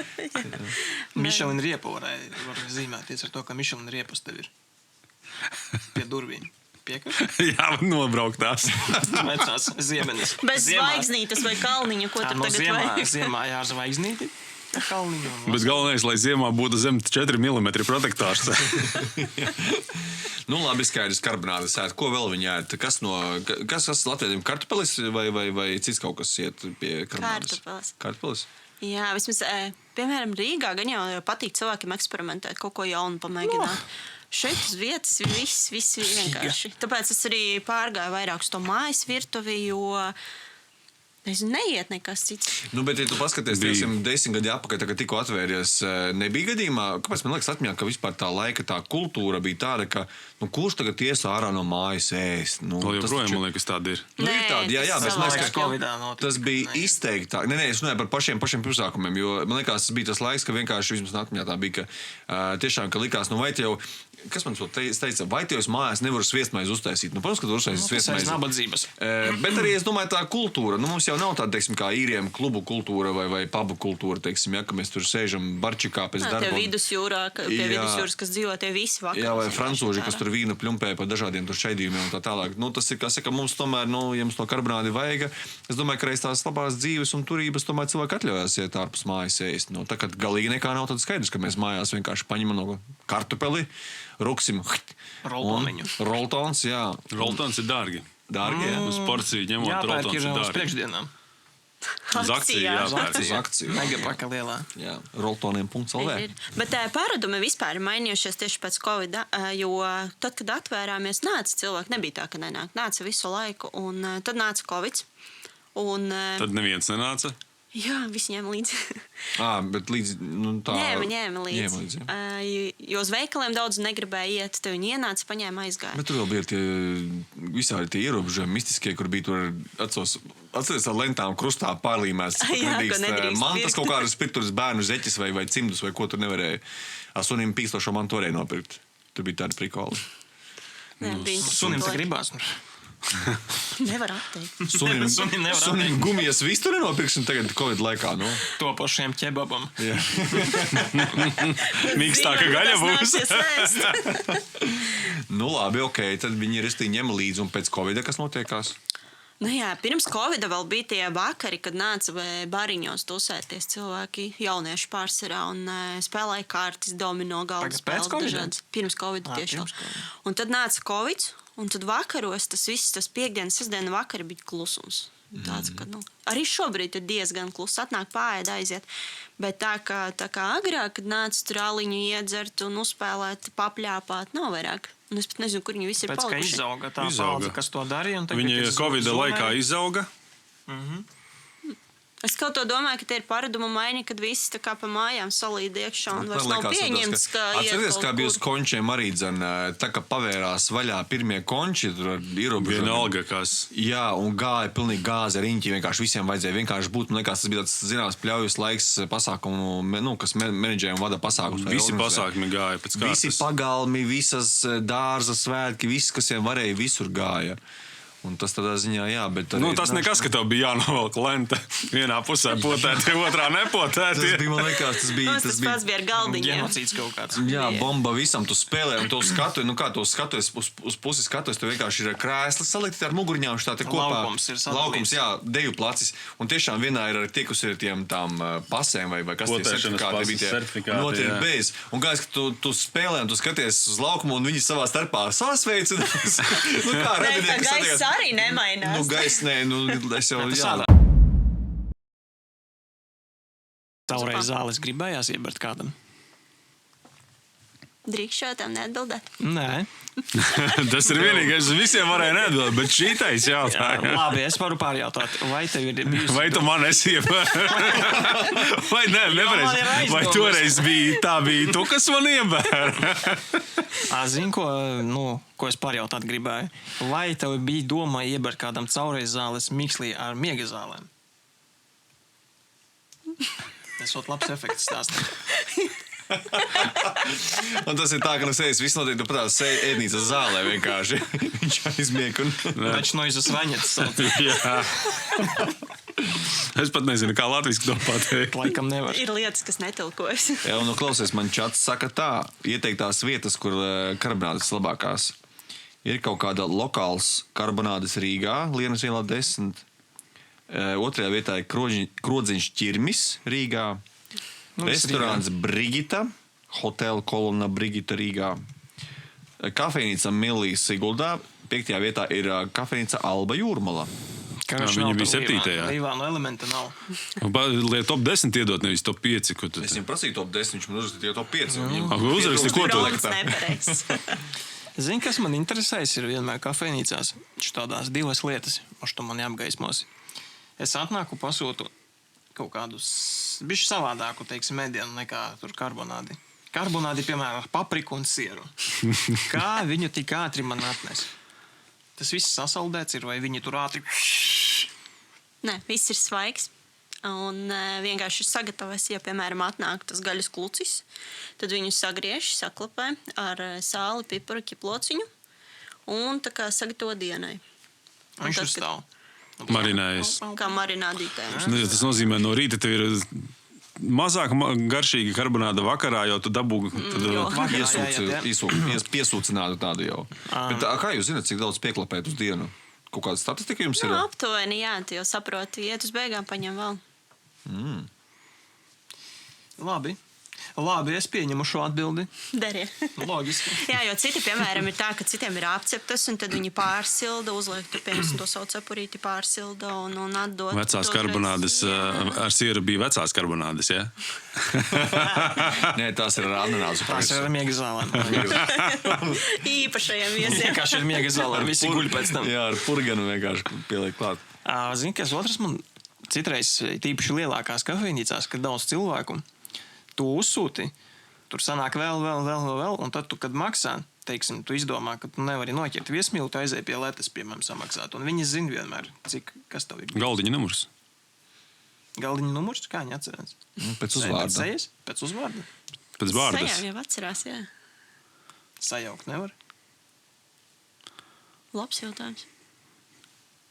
Michelin riepa var zīmēties ar to, ka Michelin riepas tev ir pie durvīm. Piekrist? Jā, nobrauktās. Vecās ziemenes. Bez zvaigznītes vai kalniņa, ko tur tagad vajag? Ziemā jā, zvaigznīti. Kalniņu. Bet galvenais, lai ziemā būtu zem 4 mm protektors. Nu, labi, skaidrs, karbonādes ēd. Ko vēl viņi ēd? Kas latviešiem kartupelis vai cits kaut kas iet pie karbonādes? Kartupelis. Jā, vismaz, piemēram, Rīgā gan jau patīk cilvēkiem eksperimentēt, kaut ko jaunu pamēģināt. Šeit uz vietas viss vienkārši. Tāpēc es arī pārgāju vairāk uz to mājas virtuvi, jo neiet nekas cits. Nu, bet, ja tu paskaties, 10 gadi atpakaļ, kad tikko atvērties, nebija gadījumā, kāpēc man liekas atmiņā, ka vispār tā laika, tā kultūra bija tāda, ka, kurš tagad ies ārā no mājas ēst? Vēl joprojām, man liekas, tāda ir. Ir tāda, jā, bet man liekas, ka tas bija izteiktāk. Nē, es runāju par pašiem pirmsākumiem, jo man liekas, tas bija tas laiks, ka vienkārši vismaz atmiņā tā bija, ka tiešām, ka likās, vai te jau, kas man to teica, vai te jau mājās nevaru sviestmaizi uztaisīt? Protams, ka tu uztaisīt sviestmaizi. Nabadzības. Bet arī, es domāju, tā kultūra, mums jau nav tāda, teiksim, kā īriem klubu kultūra vai pubu kultūra, teiksim, ja, ka mēs tur sēžam barčikā pēc darba. Tie vidusjūrā, pie vidusjūras, kas dzīvo, tie visi vakar. Jā, vai francūži, kas tur vīnu pļumpē pa dažādiem tur šaidījumiem un tā tālāk. Tas ir, kā saka, mums tomēr, ja mums to karbonādi vajag, es domāju, ka reiz tās labās dzīves un turības tomēr cilvēki atļaujās iet ārpus mājas ēst. Tā, kad galīgi nekā nav tad skaidrs, ka mēs mājās vienkārši paņemam no kartupeli, ruksim roltons, jā. Roltons ir dārgi. Dārgi, jā. Uz porciju ņemot roltons ir dārgi. Priekšdienām. Uz akciju jāpērk. Uz akciju. Megapaka lielā. Jā, roltoniem.lv. Bet paradumi vispār ir mainījušies tieši pēc Covid, jo tad, kad atvērāmies, nāca cilvēki, nebija tā, ka nenāk, nāca visu laiku, un tad nāca Covid. Tad neviens nenāca? Jā, visi ņēma līdzi. Bet līdz tā... Ņēma līdzi. Jo uz veikaliem daudz negribēja iet, te viņi ienāca, paņēma, aizgāja. Bet tur vēl bija visādi tie ierobežojumi mistiskie, kur bija tur atceries ar lentām krustā pārlīmēs. Jā, ko nedrīkst mantas kaut kādas pirkturas bērnu zeķis vai cimdus vai ko tur nevarēja. Sunim pīkstošo mantu varēja nopirkt. Tur bija tādi prikoli. Sunim tā gribās. Nevar atteikt. Sunim gumijas visu tur nenopirksim tagad Covid laikā. Topošiem ķebabam. Mīkstāka gaļa būs. Labi, ok, tad viņi restīvi ņem līdzi un pēc Covida kas notiekās? Jā, pirms Covida vēl bija tie vakari, kad nāca bariņos tusēties cilvēki, jaunieši pārsvarā un spēlēja kārtas, domino galdas spēles dažādas. Pirms Covida tieši. Un tad nāca Covid, un tad vakaros tas viss, tas piekdienas, sestdiena vakari bija klusums. Tāds, ka, arī šobrīd ir diezgan kluss, atnāk pārēd aiziet. Bet tā kā agrāk, kad nāca tur aliņu iedzert un uzspēlēt, papļāpāt, nav vairāk. Un es pat nezinu, kur viņi visi ir palikuši. Pēc, ka izauga tā paudze, kas to darīja. Viņi Covida laikā izauga. Es kaut to domāju, ka tie ir paradumu maiņi, kad visi tā kā pa mājām salīd iekšā un vairs nav pieņemts, ka atceries, kā bija uz končiem arī, tā kā pavērās vaļā pirmie konči, tur ar ierobežojumu. Vienalga, kas. Jā, un gāja pilnīgi gāze riņķi, vienkārši visiem vajadzēja vienkārši būt, man liekas, tas bija tāds, zināms, pļaujas laiks pasākumu, kas menedžēja un vada pasākumus. Visi pasākumi gāja pēc kārtas. Visi pagalmi, visas dārza svētki, viss, kas vien varēja, visur gāja. Un tas tādā ziņā, jā, bet... tas nekas, ka tev bija jānovelk lenta. Vienā pusē potēti, otrā nepotēti. Tas bija, man liekas, tas bija... Tas pats bija ar galdiņiem. Genocīds kaut kāds. Jā, bomba visam tu spēlē, un tu skatoji, kā tu skatojies, uz pusi skatojies, tu vienkārši ir krēsli salikti ar muguriņām, tā te kopā. Laukums ir sadalīts. Laukums, jā, deju placis. Un tiešām vienā ir tie, kas ir tām pasēm, vai kas tie certifikāti notiek bez. Un kāds, ka tu spēlē, un tu skaties uz laukumu, un viņi savā starpā sasveicinās. Kā radinieki satiekās. Arī nemainās. Gaisnē, es jau, jā. Taureiz zāles gribējās iebert kādam? Drīkst šo tam neatbildēt? Nē. Tas ir vienīgais, visiem varēja neatbildēt, bet šitais jautājums. Labi, es varu pārjautāt, vai tev ir bijusi... Vai tu man esi iebēr? Vai ne, nepareiz? Vai toreiz tā bija tu, kas man iebēr? Zini, ko es pārjautāt gribēju? Vai tev bija doma iebērt kādam caureiz zāles mikslī ar miega zālēm? Tas ir labs efekts stāstīt. Un tas ir tā, ka sēdis viss notiek, tu patās ēdnīcas zālē vienkārši. Viņš aizmiek un... Taču no izas vaņetas. Jā. Es pat nezinu, kā latviski to pateikt. Laikam nevar. Ir lietas, kas netulkojas. Jā, un klausies, man čats saka tā, ieteiktās vietas, kur karbonādes labākās. Ir kaut kāda lokāls karbonādes Rīgā, Lienas ielā 10. Otrajā vietā ir Krodziņš ķirmis Rīgā. Restorāns Brigita, Hotel Kolona Brigita Rīgā. Kafejnīca Millijas Siguldā. 5. vietā ir kafejnīca Alba Jūrmala. Viņa bija 7. Līvānu elementa nav. Lai top 10 iedot, nevis top 5. Es viņam prasīju top 10, viņš man uzrakstīja top 5. Uzraksti, ko tu Zini, kas man interesēs, ir vienmēr kafejnīcās šādās divas lietas, uz to man jāapgaismos. Es atnāku, pasūtu kaut kādus bišķi savādāku, teiksim, medienu nekā tur karbonādi. Karbonādi, piemēram, ar papriku un sieru. Kā viņu tik ātri man atnes? Tas viss sasaldēts ir, vai viņi tur ātri... Nē, viss ir svaigs. Un vienkārši sagatavojas, ja, piemēram, atnāk tas gaļas klucis, tad viņu sagriež, saklapē ar sāli, piparu, ķiplociņu un tā kā sagatavo dienai. Viņš tur stāv. Marinējas. Kā marinādītē. Tas nozīmē, no rīta tev ir mazāk garšīga karbonāda vakarā, jo tu dabū piesūcinātu tādu jau. Bet kā jūs zināt, cik daudz pieklapēt uz dienu? Kaut kāda statistika jums ir? Jā, aptuveni, jā, tu jau saproti, iet uz beigām, paņem vēl. Labi, es pieņemu šo atbildi. Dari. Loģiski. Jā, jo citi, piemēram, ir tā, ka citiem ir apceptas, un tad viņi pārsilda, uzliek tur, piemēram, to savu cepurīti pārsilda un atdod. Vecās karbonādes, ar sieru bija vecās karbonādes, jā? Nē, tās ir ar ananāsu. Tās ir ar miega zālēm. Īpašajiem viesiem. Vienkārši ir miega zālēm, visi guļ pēc tam. Jā, ar purganu vienkārši pieliek klāt. Zini, kas otrs man citreiz tīpaši lielākās kafejnīcās, kad daudz cilvēku, tu uzsūti, tur sanāk vēl, un tad tu, kad maksā, teiksim, tu izdomā, ka tu nevari noķert viesmīlu, tu aizēji pie letes, piemēram, samaksāt. Un viņi zina vienmēr, kas tev ir. Galdiņa numurs. Galdiņa numurs? Kā viņi atcerās? Pēc uzvārda. Pēc uzvārda? Pēc vārdas. Sajām jau atcerās, jā. Sajaukt nevar? Labs jautājums.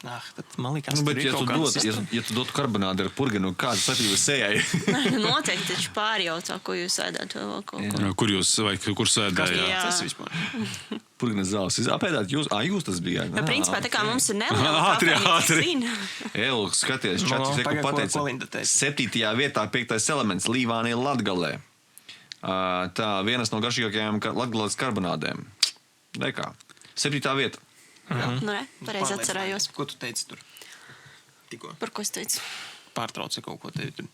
Tad man likās, Bet, ja tu dotu karbonādi ar purganu, kāda satība sejai? Noteikti taču pārjautā, ko jūs ēdāt vēl kaut ko. Kur jūs, vai kur sēdējāt? Jā. Tas vispār. Purganas zāles. Apēdāt jūs? Jūs tas bijāt? Nu, principā, tā kā mums ir neliela Ātri. Elga, skaties, čatis, pagaid, ko pateica. Linda teica. 7. vietā 5. elements Līvānija Latgalē. Tā vienas no garšīgākajām Latgales karbonādēm. Nekā. 7. vieta. Nu, ne, pareizi atcerējos. Ko tu teici tur? Tikko. Par ko es teicu? Pārtrauca kaut ko tevi tur.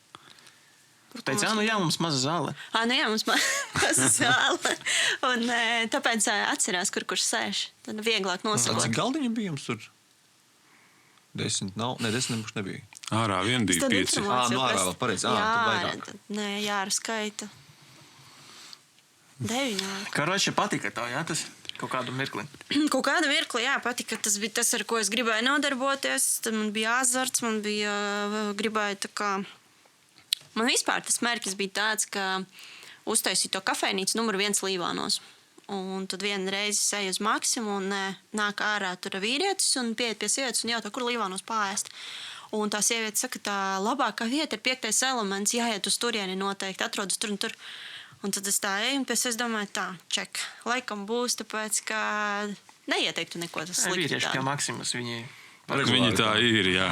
Tu teici, nu jā, mums maza zāle. Nu jā, mums maza zāle. Un tāpēc atcerās, kurš sēž. Tad vieglāk nosakot. Cik galdiņi bija jums tur? 10 nav? Ne, 10 nemaz nebija. Ārā 1, 2, 5. Nu ārā vēl pareizi. Tad vairāk. Nē, jāra skaita. 9. Karoči patika tev, jā, tas kaut kādu mirkli. Kaut kādu mirkli, jā, patika. Tas bija tas, ar ko es gribēju nodarboties. Tad man bija azarts, man bija gribēju tā kā... Man vispār tas mērķis bija tāds, ka uztaisīt to kafejnīcu numur 1 Līvānos. Un tad vienu reizi eju uz Maksimu un nāk ārā tur vīrietis un pieiet pie sievietes un jautā, kur Līvānos pārēst. Un tā sieviete saka, tā labākā vieta ir 5. elements, jāiet uz turieni noteikti, atrodas tur un tur. Un tad es tā eju, un pēc es domāju, tā, ček, laikam būs, tāpēc, ka neieteiktu neko tas slikti. Vīrieši pie Maksimas, viņi Viņi tā ir, jā.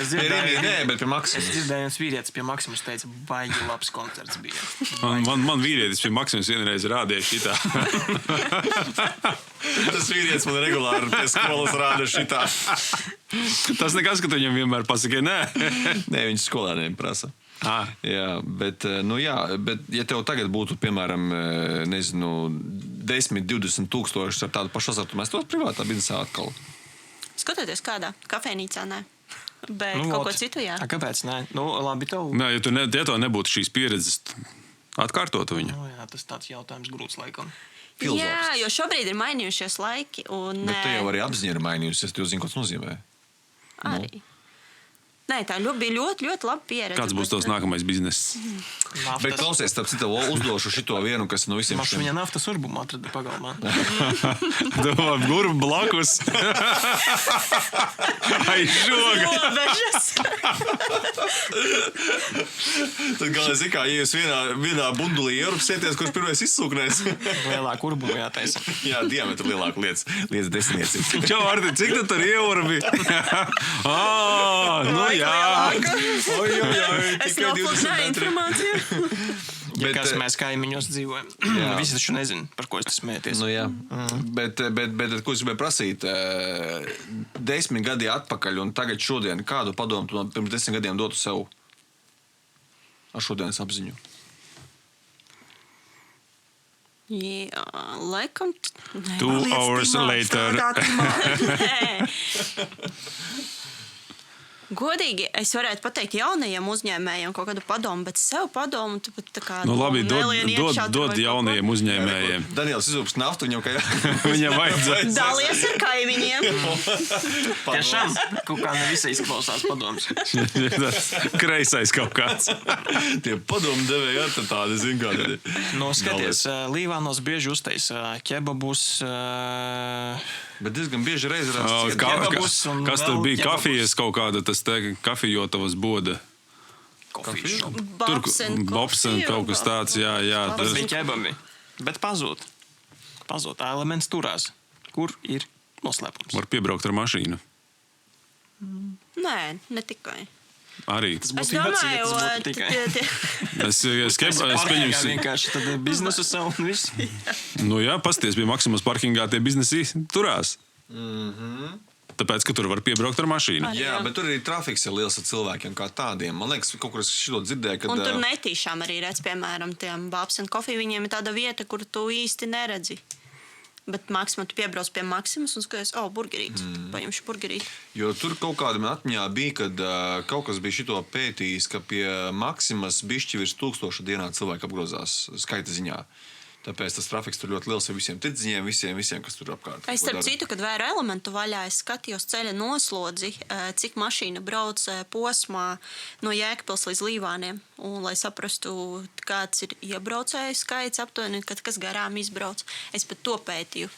Es dzirdēju, Nē, bet pie Maksimas. Es dzirdēju, viens vīrietis pie Maksimas teica, baigi labs koncerts bija. Man vīrietis pie Maksimas vienreiz rādīja šitā. Tas vīrietis man regulāri pie skolas rāda šitā. Tas nekas, ka tu viņam vienmēr pasaki, nē. Nē, viņš skolēniem prasa. Jā, bet ja tev tagad būtu, piemēram, nezinu, 10-20 tūkstoši ar tādu pašu azartu, mēs to privātā biznesā atkal. Skatoties kādā kafejnīcā, nē. Bet kaut ko citu, jā. Kāpēc nē? Nu, labi tev. Nē, ja tev nebūtu šīs pieredzes, atkārtotu viņu. Jā, tas tāds jautājums grūts laikam. Filozofs. Jā, jo šobrīd ir mainījušies laiki. Un, Bet te jau arī apziņa ir mainījusies, tu jau zini, ko tas nozīmē. Arī. Nē, tā bija ļoti, ļoti laba pieredze. Kāds būs tavs nākamais bizness? Bet klausies, starp citu, uzdošu šito vienu, kas no visiem Mašu viņa naftas urbumu atrada pagalmā. Domā, gurbu blakus. Ai, žoga. Robežas. Tad galvenais ir kā, ja jūs vienā bundulī ierupsieties, kurš pirmais izsūknēs. Lielāku urbumu jātaisa. Jā, diametru lielāku lietas desmitniecības. Čau, Arti, cik tu tur ieurbi? Nu jā. Es nopludināju informāciju. Ja kas mēs kaimiņos dzīvojam. Visi taču nezin, par ko es smēties. Nu, jā. Bet, ko es gribēju prasīt? 10 gadi atpakaļ un tagad šodien, kādu padomu tu pirms 10 gadiem dotu sev ar šodienas apziņu? Jā, laikam... 2 hours later. Godīgi, es varētu pateikt jaunajiem uzņēmējiem kaut kādu padomu, bet sev padomu, tu pat tā kā... Nu labi, dod jaunajiem uzņēmējiem. Daniels izūpas naftu, viņam kā Viņam vajadzētu. Dalies ar kaimiņiem. Tiešām, kaut kā ne visi izklausās padoms. Kreisais kaut kāds. Tie padomu devēji ar tādi, zin kā. Nu, skaties, Līvānos bieži uztaisa kebabus. Bet diezgan bieži reiz Kas tur bija? Kafijas kaut kāda, tas te kafijotavas boda. Bobs un kaut kas tāds, jā. Tas bija ķebabi, bet pazūd. Tā elements turās. Kur ir noslēpums? Var piebraukt ar mašīnu. Nē, ne tikai. Arī. Tas Es būtu jācīt, tas būtu domāju, tikai. Es Parkingā pieņemsim. vienkārši tad biznesu savu un viss. Nu jā, pasties pie Maksimas parkingā tie biznesi turās. Tāpēc, ka tur var piebraukt ar mašīnu. Jā, bet tur arī trafiks ir liels ar cilvēkiem kā tādiem. Man liekas, kaut kur es šito dzirdēju, kad... Un tur netīšām arī redz, piemēram, tiem Bobs un Coffee, viņiem ir tāda vieta, kur tu īsti neredzi. Bet Maksimā tu piebrauc pie Maksimas un skaties, burgerītes, paņemšu burgerīti. Jo tur kaut kāda man atmiņā bija, kad kaut kas bija šito pētījis, ka pie Maksimas bišķi virs 1000 dienā cilvēki apgrozās skaita ziņā. Tāpēc tas trafiks tur ļoti liels ar visiem tirdziņiem, visiem, kas tur apkārt. Es starp citu, kad vēru elementu vaļā, es skatījos ceļa noslodzi, cik mašīna brauc posmā no Jēkabpils līdz Līvāniem. Un, lai saprastu, kāds ir iebraucēju skaits aptuveni, kas garām izbrauc. Es pat to pētīju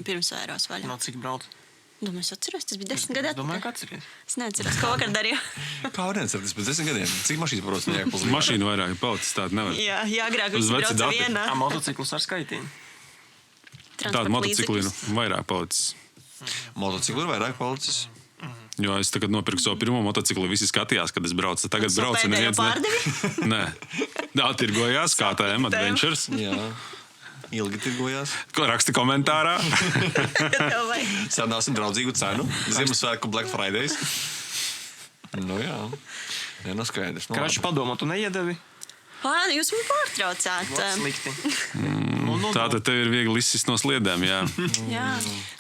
pirms vērās vaļā. No cik brauc? Domāju, es atceros, tas bija 10 gadi Es domāju, atpakaļ. ka atceries. Es neatceros, ko vakar darīju. Kā var neatcerēties pēc 10 gadiem? Cik mašīnas brauc no Jēkabpils līdz Līvāniem? Mašīnu vairāk palicis tāda nevar. Jā, agrāk Uz visi veci brauca dati. vienā. Motociklus ar skaitīm. Tāda motocikli ir vairāk palicis. Motocikli ir vairāk palicis. Jo es tagad nopirku savu pirmo motociklu, visi skatījās, kad es braucu. Tagad Savu braucu pēdējo neviens. pārdevi? Nē. Tirgojās KTM Adventures. Jā. Ilgi tirgojās. Ko raksti komentārā? Tev vajag. Sarunāsim draudzīgu cenu. Ziemassvētku Black Fridays. Nu jā. Nē, no skaidrs. Nu, Kraču padomu tu neiedevi? Jūs man pārtraucāt. Slikti. Tātad tev ir viegli izsist no sliedēm, jā. Jā.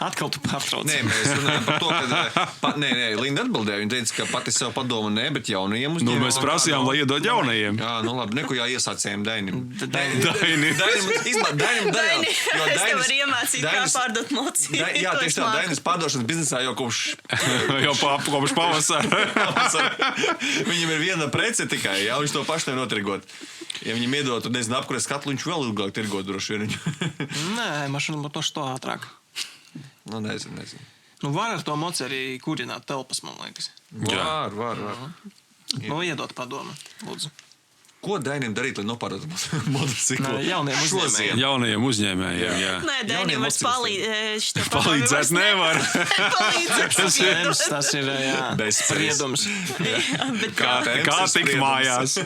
Atkal tu pārtrauc. Nē, mēs runājam par to, ka... Nē, Linda atbildēja. Viņa teica, ka pati sev padoma nē, bet jaunajiem Nu, uzņēmumiem... mēs prasījām, lai iedod jaunajiem. Jā, nu labi. Neko jāiesācējiem Dainim. Daini. Dainim Daini, es tev varu iemācīt, kā pārdot mociju. Jā, tieši tā. Dainis pārdošanas biznesā jau kopš... Jau kopš pavasara. Viņam ir viena prece tikai, jā, viņš to pašu nevar notirgot. Ja viņam iedotu, nezinu, apkuries katlu, viņš vēl ilgāk tirgot droši vien. Nē, mašīna būtu to ātrāk. Nu, nezinu. Nu, var ar to moci arī kurināt telpas, man liekas. Var. Nu, iedot padomu, lūdzu. Ko Dainim darīt, lai nopārdotu motociklu? Jauniem uzņēmējiem. Jaunajiem uzņēmējiem, jā. Nē, Dainim vairs palīdzēt. Palīdzēt nevar. Tas ir, jā, Bez spriedums. Kā tikt mājās?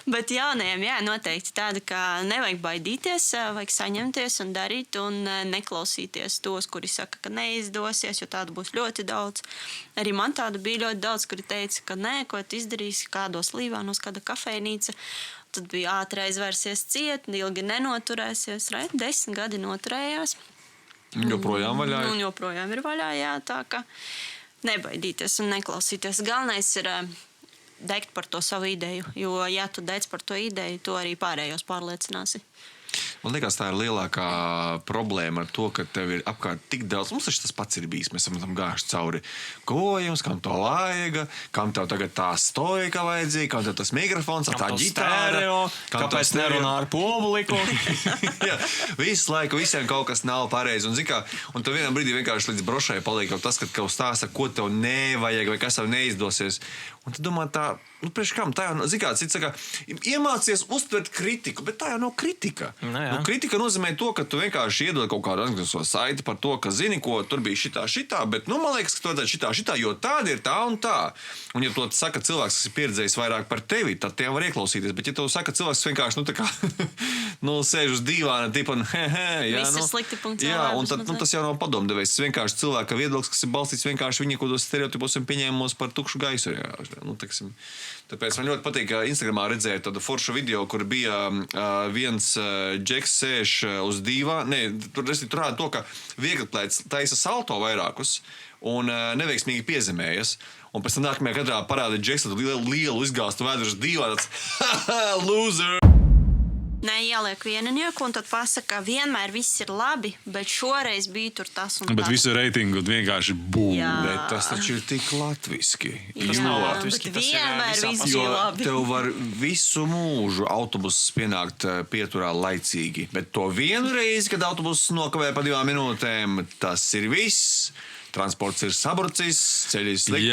Bet jaunajiem, jā, noteikti tāda, ka nevajag baidīties, vajag saņemties un darīt un neklausīties tos, kuri saka, ka neizdosies, jo tādu būs ļoti daudz. Arī man tādu bija ļoti daudz, kuri teica, ka nē, ko tu izdarīsi, kādos Līvānos, kāda kafejnīca. Tad bija ātri aizvērsies ciet, ilgi nenoturēsies. 10 gadi noturējās. Joprojām vaļā. Un joprojām ir vaļā, jā, tā ka nebaidīties un neklausīties. Galvenais ir degt par to savu ideju, jo, ja tu dec par to ideju, tu arī pārējos pārliecināsi. Man liekas, tā ir lielākā problēma ar to, ka tev ir apkārt tik daudz. Mums taču tas pats ir bijis. Mēs esam tam gājuši cauri gojums, kam to vajag, kam tev tagad tā stoika vajadzīga, kam tev tas mikrofons, tā ģitāra. Kāpēc nerunā ar publiku? Jā, visu laiku visiem kaut kas nav pareizi. Un tu vienā brīdī vienkārši līdz brošai paliek kaut tas, ka tev stāsta, ko tev nevajag vai kas tev neizdosies. Un tu domā tā, priekš kam? Tā jau, cits saka, iemācies uztvert kritiku, bet tā jau nav kritika. Kritika nozīmē to, ka tu vienkārši iedod kaut kādu atgriezto saiti par to, ka zini, ko tur bija šitā, bet, man liekas, ka tu vajadzētu šitā, jo tāda ir tā un tā. Un ja to saka cilvēks, kas ir pieredzējis vairāk par tevi, tad tie var ieklausīties. Bet ja tu saka cilvēks, kas vienkārši, sēž uz dīvāna, tipa, Viss ir slikti punkts. Jā, un tad, tas jau nav padomdevējs. Tas vienkārši cilvēka viedoklis, kas ir balstīts vienkārši viņa kādos stereotipos un pieņēmumos par tukšu gaisu. Tāpēc man ļoti patīk, ka Instagramā redzēju tādu foršu video, kur bija viens džeks sēž uz dīvā. Tur rāda to, ka vieglaplēts taisa salto vairākus un neveiksmīgi piezemējas. Un pēc tam nākamajā kadrā parāda džeks tādu lielu izgāstu vēdru uz dīvā. Loser! Neieliek vieninieku, un tad pasaka, vienmēr viss ir labi, bet šoreiz bija tur tas un tas. Bet visu reitingu vienkārši būm. Bet tas taču ir tik latviski. Tas nav latviski. Bet vienmēr viss bija labi. Tev var visu mūžu autobuss pienākt pieturā laicīgi, bet to vienu reizi, kad autobuss nokavē pa 2 minūtēm, tas ir viss. Transports ir sabrucis, ceļi ir slikti.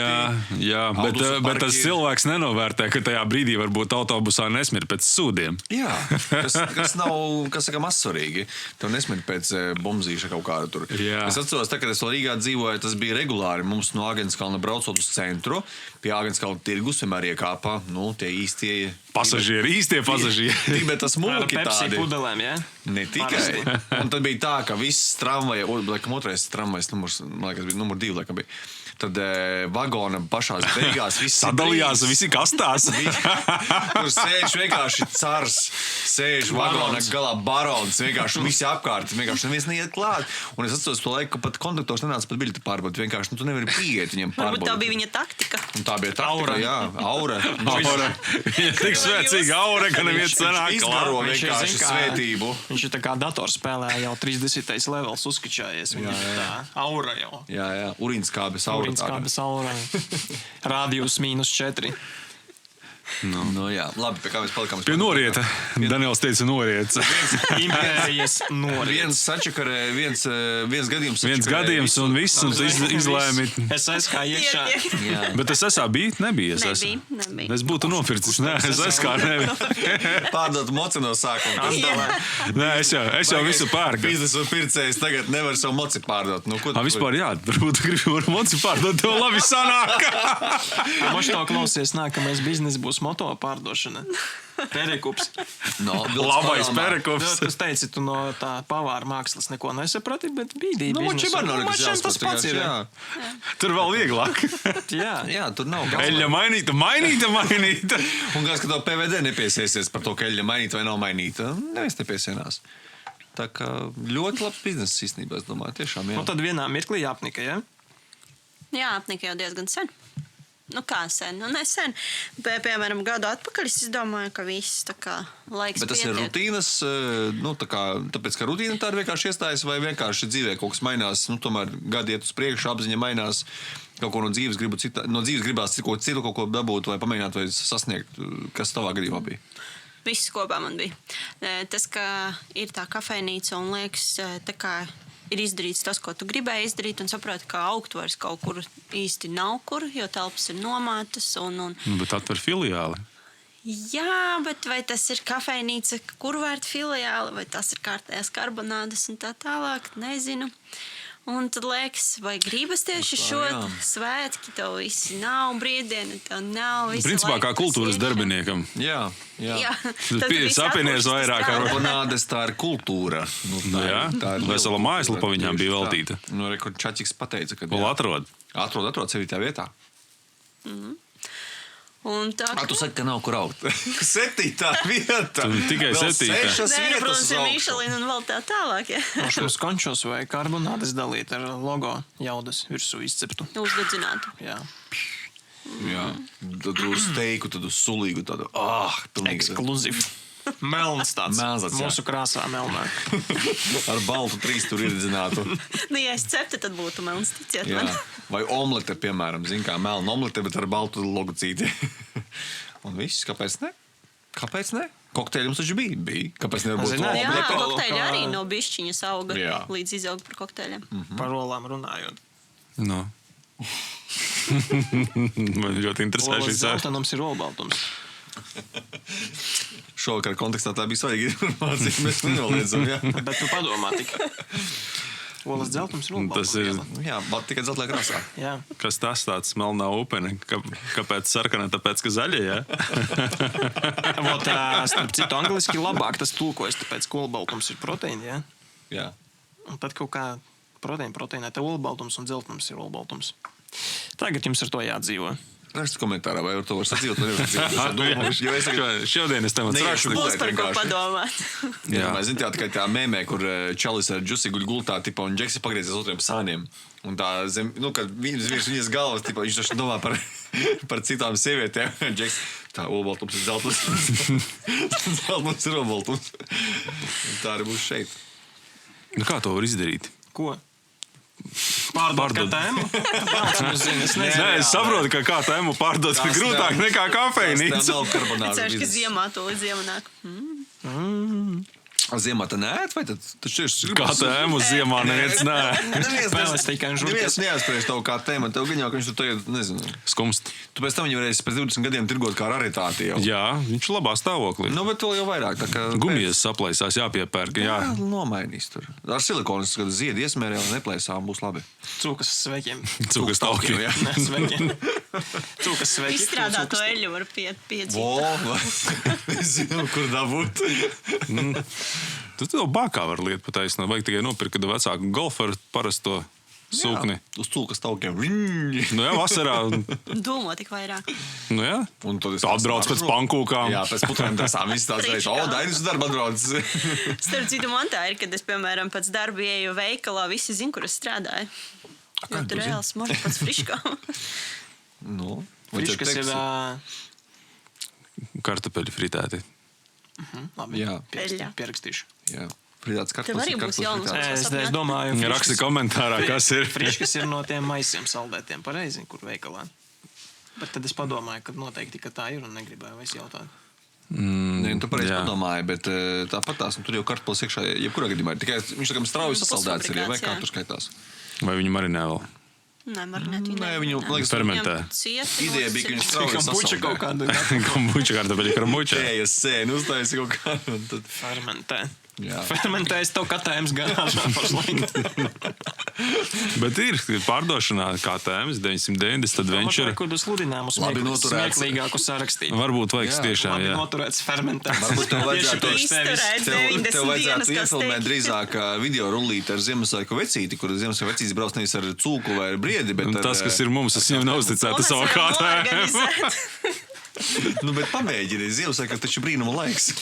Jā, bet tas cilvēks nenovērtē, ka tajā brīdī varbūt autobusā nesmir pēc sūdiem. Jā, kas nav, mazsvarīgi. Tev nesmir pēc bumzīša kaut kāda tur. Jā. Es atceros, kad es vēl Rīgā dzīvoju, tas bija regulāri. Mums no Āgenskalna braucot uz centru, pie Āgenskalna tirgus vienmēr iekāpā, tie īstie Īstie pasažieri. Bet tas mūki Pepsi tādi. pudelēm, jā? Ne tikai. Un tad bija tā, ka viss tramvaja, laikam otrais tramvajas numurs, man liekas, bija numur 2, laikam bija. Tad vagona pašās beigās viss sadalījās, visi kastās. Tur sēž vienkārši cars, sēž vagona galā barons, vienkārši visi apkārt, vienkārši neviens neiet klāt. Un es atceros to laiku, ka pat konduktors nenāca pat biļeti pārbaudīt, vienkārši tu nevari pieiet viņam pārbaudīt. Varbūt tā bija viņa taktika. Un tā bija taktika, jā, aura. Tik svētīga aura, ka neviens sanāk izgaro klāt. vienkārši svētību. Viņš ir tā kā datorspēlē jau 30. levels uzskačājies. Viņa ir tā aura jau. Jā, urīnskābes aura. Urīnskābes aura. Radius -4. Nu jā, labi, pie kā mēs palikām. Pie norieta. Daniels teica noriets. Impērijas noriets. Viens sačakarē, viens gadījums. Viens gadījums un viss, un tu izlēmi. Es aizkā iekšā. Jā. Bet es esā biju? Nebija. Nebija. Es būtu nopircis. Nē, es aizkā nebiju. Pārdot moci no sākuma. Nē, es jau visu pērku. Biznesu pircējs tagad nevar savu moci pārdot. Nu, ko tu Vispār jā, varbūt gribi varu moci pārdot, tev labi sanāk. Moš to klausies, nākamais biznes būs moto pārdošana. Perekups. No, Labais perekups. Tu teici, tu no tā pavāra mākslas neko nesaprati, bet bija Nu, biznesu. močiem arī Močiem tas pats ir. Jā. Tur vēl vieglāk. Jā. Tur nav. Eļļa mainīta. Un kāds, ka to PVD nepiesiesies par to, ka eļļa mainīta vai nav mainīta. Neviens nepiesienās. Tā kā ļoti labs bizness īstenībā, es domāju, tiešām jā. Un tad vienā mirklī apnika, jā? Jā, apnika jau diezgan sen. Nu kā sen? Nu nesen. Piemēram, gadu atpakaļ es domāju, ka viss tā kā laiks Bet tas ir rutīnas, tāpēc, ka rutīna tā ir vienkārši iestājas vai vienkārši dzīvē kaut kas mainās, tomēr gadi iet uz priekšu, apziņa mainās, kaut ko no dzīves gribās kaut ko dabūt vai pamēģināt vai sasniegt, kas tavā gadījumā bija? Viss kopā man bija. Tas, ka ir tā kafejnīca un liekas, tā kā ir izdarīts tas, ko tu gribēji izdarīt, un saproti, ka augt vairs kaut kur īsti nav kur, jo telpas ir nomātas. Bet atver filiāli. Jā, bet vai tas ir kafejnīca, kur vērt filiāli, vai tas ir kārtējās karbonādes un tā tālāk, nezinu. Un tad liekas, vai gribas tieši šo svētki, tev visi nav brīvdiena, tev nav visi Principā kā kultūras darbiniekam. Jā. Sapinies vairāk ar Karbonādes, tā ir kultūra. Jā, vesela mājaslapa viņām bija veltīta. Nu, kur Čačiks pateica, ka Vēl atrod. Atrod sevi tā vietā. Un tā, Tu saki, ka nav kur augt. 7. vieta. Tikai 7. Nē, vietas protams, uz ir augšu. Michelin un vēl tā tālāk, ja. Šos končos vai karbonādes dalīt ar logo jaudas virsū izceptu. Uzdedzinātu. Jā. Jā. Tad uz steiku, tad uz sulīgu tādu. Pilnīgi. Ekskluzīvi. Melns tāds. Melns tāds, jā. Mūsu krāsā melnā. Ar baltu 3 tur iedzinātu. Nu, ja es ceptu, tad būtu melns, ticiet Jā. man. Vai omlete, piemēram, zin kā melna omlete, bet ar baltu logocīti. Un viss, kāpēc ne? Kāpēc ne? Kokteļi mums taču bija. Kāpēc nevar būt Zināt, Jā, omlete? kokteļi arī no bišķiņas auga Jā. līdz izauga par kokteļiem. Par olām runājot. No. Man ļoti interesē Olas šī sēta. zeltainums ir olbaltums. Šovakar kontekstā tā bija svarīga informācija. Mēs nenoliedzam, jā. Bet tu padomā tik. Olas zeltainums ir olbaltums. Tas ir, Jā, bet tikai dzeltā krāsā. Jā. kas tas tāds melnā upene? Kāpēc sarkana? Tāpēc, ka zaļie, jā? Vot, starp citu, angliski labāk tas tulkojas, tāpēc, ka olbaltums ir proteīni, jā? Jā. Un tad kaut kā proteīnā te olbaltums un dzeltenums ir olbaltums. Tagad jums ar to jādzīvo. Raksti komentārā, vai ar to var sadzīvot, vai nevar sadzīvot. Jo es tagad Šodien es tev Neiešu rakstu. Būs par ko vienkārši. padomāt. Jā, mēs zinām, tā kā tā mēmē, kur čalis ar džusi guļ gultā, tipa, un džeksi pagriezies otriem sāniem. Un tā zem, nu, kad viens virs viņas galvas, tipa, viņš taču domā par citām sievietēm. Džeks, tā olbaltums ir zeltums. Zeltums ir olbaltums. Un tā arī būs šeit. Nu, kā to var izdarīt? Ko? Pārdot KTM? Nē, es saprotu, ka kā tēmu pārdot ir grūtāk nekā Tā kafejnīca. nav karbonāra Ceršu, ka biznesa. ziemā to līdz ziemā nāk. Ziemā tā nē, vai tad taču ir Kā tēmu ziemā neviens nē. Spēlēs tikai un žurkas. Neviens neatspriež tavu kā tēmu, tev gan jau, ka viņš tur tagad, nezinu. Skumst. Tu pēc tam viņu varēsi pēc 20 gadiem tirgot kā raritāti jau. Jā, viņš ir labā stāvoklī. Nu, bet vēl jau vairāk. Tā kā Gumijas saplaisās jāpiepērk. Jā. Jā, nomainīs tur. Ar silikonu, kad ziedi iesmērē un neplēsā, būs labi. Cūkas sveķiem. Cūkas taukiem. Jā. Nē, sveķiem. Cūkas sveķi. Izstrādāt to eļu var piedzīt. Es zinu, kur dabūt. Tu to bākā var lietu pataisnot. Vajag tikai nopirkt kādu vecāku golferu parasto sūkni. Uz cūkas taukiem. Nu jā, vasarā. Domā tik vairāk. Nu jā. Un tad Tu atbrauc pēc pankūkām. Jā, pēc putriem tasām viss tāds reiz. O, Dainis uz darbu atbrauc. Starp citu, man tā ir, kad es, piemēram, pēc darba ieju veikalā, visi zin, kur es strādāju. Jo tur reāli smaržo pēc friškām. Nu, Friškas ir... Kartupeļi fritēti. Labi, Jā. Eļļa. pierakstīšu. Jā. Fritāts Tev kartupes. arī būs jaunas Es domāju, Raksti komentārā, kas ir. friškas ir no tiem maisiem saldētiem pareizi, kur veikalā. Bet tad es padomāju, ka noteikti, ka tā ir un negribēju vairs jautāt. Nē, tu pareizi Jā. padomāji, bet tāpat tās, tur jau kartupeļs iekšā, jebkurā gadījumā ir tikai viņš tā kā strauji sasaldēts ir, vai kā jā. tur skaitās. Vai viņi marinē vēl? Nē, marinēt viņu. Nē, viņu, man liekas, Fermentē. ideja bija, ka viņš strauji Kambuča kaut sasaldē. kādu Kombuča kartupeļi, kramuča. Tējas sēni uztaisi kaut kā. Un tad, fermentē. jā. Fermentēs to KTMs garāžā pašlaik. Bet ir pārdošanā kā tēmas 990 adventure. Kur tu sludinājumus Labi noturēts. smieklīgāku sarakstīt. Varbūt vajag Jā, tiešām, Labi jā. noturēts fermentēts. Varbūt tev vajadzētu Tieši priekš tevis. izturēt. Tev 90 vajadzētu dienas, kā iefilmēt steigti. drīzāk video rullīti ar Ziemassvētku vecīti, kur Ziemassvētku vecītis brauc nevis ar cūku vai ar briedi, bet Un ar, tas, kas ir mums, es viņam neuzticētu savu kā tēmu. Nu, bet pamēģini, Ziemassvētku taču brīnuma laiks.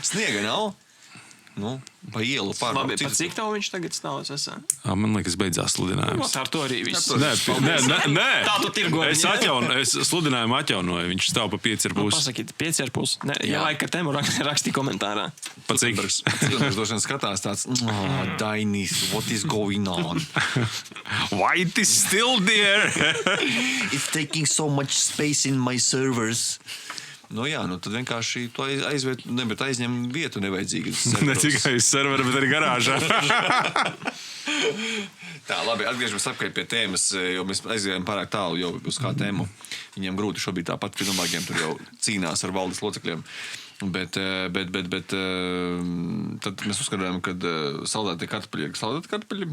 Sniega nav. Nu, pa ielu Labi, pārbrauc. pa cik tev viņš tagad stāvs esā? Man liekas, beidzās sludinājums. Ar to arī viss. Nē. Tā tu tirgo Es viņu. es sludinājumu atjaunoju. Viņš stāv pa 5,5. Pasakīt, 5,5. Nē, Jā. ja vajag, ka tēmu raksti komentārā. Pa cik? Cilvēks droši vien skatās tāds, Dainis, what is going on? Why it is still there? It's taking so much space in my servers. Nu jā, nu tad vienkārši to aizņem vietu nevajadzīgi. Ne tikai uz servera, bet arī garāžā. Tā, labi, atgriežamies atpakaļ pie tēmas, jo mēs aizgājām pārāk tālu jau uz kā tēmu. Viņiem grūti šobrīd tāpat filmāgiem tur jau cīnās ar valdes locekļiem. Bet tad mēs uzskatām, ka saldētie kartupeļi ir saldēti kartupeļi.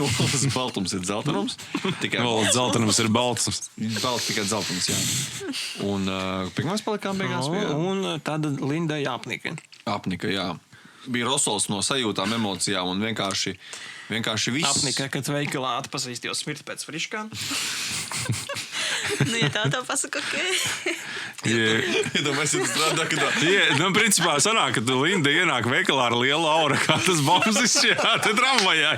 Olas baltums ir dzeltenums. Tikai Vēl dzeltenums ir balts. balts, tikai dzeltenums, jā. Un pie mēs palikām beigās pie Un tad Linda jāpnika. apnika, jā. Bija rosols no sajūtām, emocijām un vienkārši viss. Apnika, kad veikalā atpazīst jau smirti pēc friškām. Nu, ja tā pasaka, ok. Iedomājies, ja tu strādā, ka tā... Principā sanāk, ka Linda ienāk veikalā ar lielu auru, kā tas bombas šajā te tramvajā.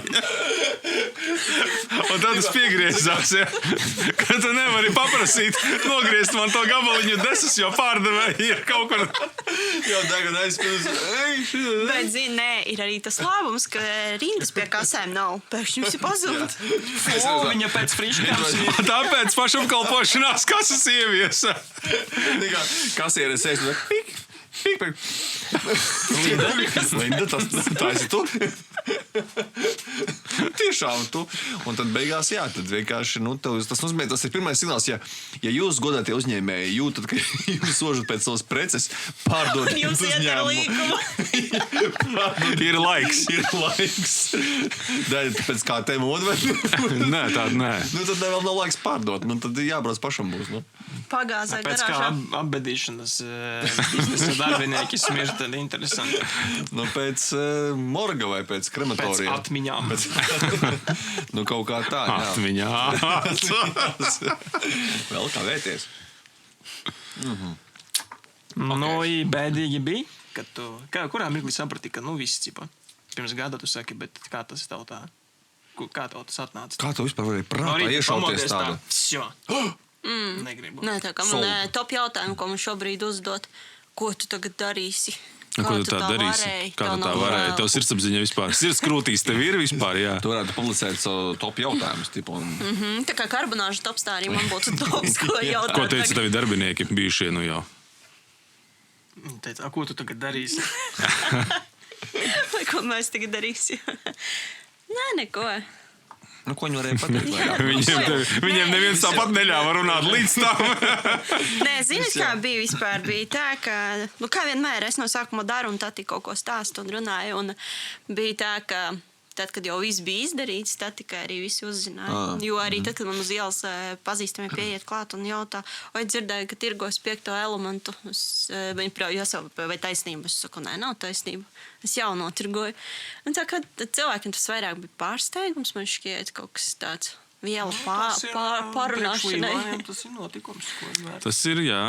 Un tad tas piegriezās, ja? Ka tu nevari paprasīt, nogriezt man to gabaliņu desas, jo pārdevēji ir kaut kur... Jau tagad aizpildus. Bet, zini, nē, ir arī tas labums, ka rindas pie kasēm nav. Pēkšņi jums ir pazudis. Viņa pēc friškām. Tāpēc pašapkalpošanās kases ieviesa. Kasiere sēž, pik, pik, pik. Linda, tā esi tu? Tiešām tu. Un tad beigās, jā, tad vienkārši, tas nozīmē, tas ir pirmais signāls, ja jūs godātie uzņēmēji jūtat, ka jūs sožat pēc savas preces, pārdot Jums iet ar līgumu. Ir laiks. Ir laiks. Daļa pēc kā tēma odvērt. Nē, tāda nē. Tad vēl nav laiks pārdot. Tad jābrauc pašam būs. Pagāzē Pēc kā garāžā. apbedīšanas biznesa darbinieki smirda, tad interesanti. Pēc morga vai pēc Pēc krematorija. atmiņām. Kaut kā tā, jā. Atmiņā. Vēl kā vērties. Bēdīgi bija, kad tu... Kurā mirklī saprati, ka viss cipa? Pirms gada tu saki, bet kā tas tev tā? Kā tev tas atnāca? Kā tu vispār varēji prātā iešauties tādu? Sjo. Negribu. Nē, tā kā man top jautājumu, ko man šobrīd uzdot. Ko tu tagad darīsi? Ko tu tā darīsi? Kā tu tā varēji? Tev sirdsapziņa vispār. Sirdskrūtīs tev ir vispār, jā. Tu varētu publicēt savu top jautājumus. Tā kā karbonāžu tops tā arī man būtu tops, ko jautāt. Ko teica tavi darbinieki bijušie, jau? Teica, ko tu tagad darīsi? Vai ko mēs tagad darīsim? Nē, neko. Ko viņi varēja pateikt? Viņiem neviens tāpat neļāva runāt līdz tam. Nē, zini, kā bija vispār? Bija tā, ka, kā vienmēr, es no sākuma daru un tad tik kaut ko stāstu un runāju. Un bija tā, ka tad, kad jau viss bija izdarīts, tad tikai arī visi uzzināja. Jo arī tad, kad man uz ielas pazīstami pieiet klāt un jautā, vai dzirdēju, ka tirgos 5. elementu, viņi praujas, vai taisnība? Es saku, nē, nav taisnība. Es jau notirgoju. Un tā kā cilvēkiem tas vairāk bija pārsteigums, man šķiet kaut kas tāds viela pārunāšanai. Tas ir notikums, ko es vērtu. Tas ir, jā.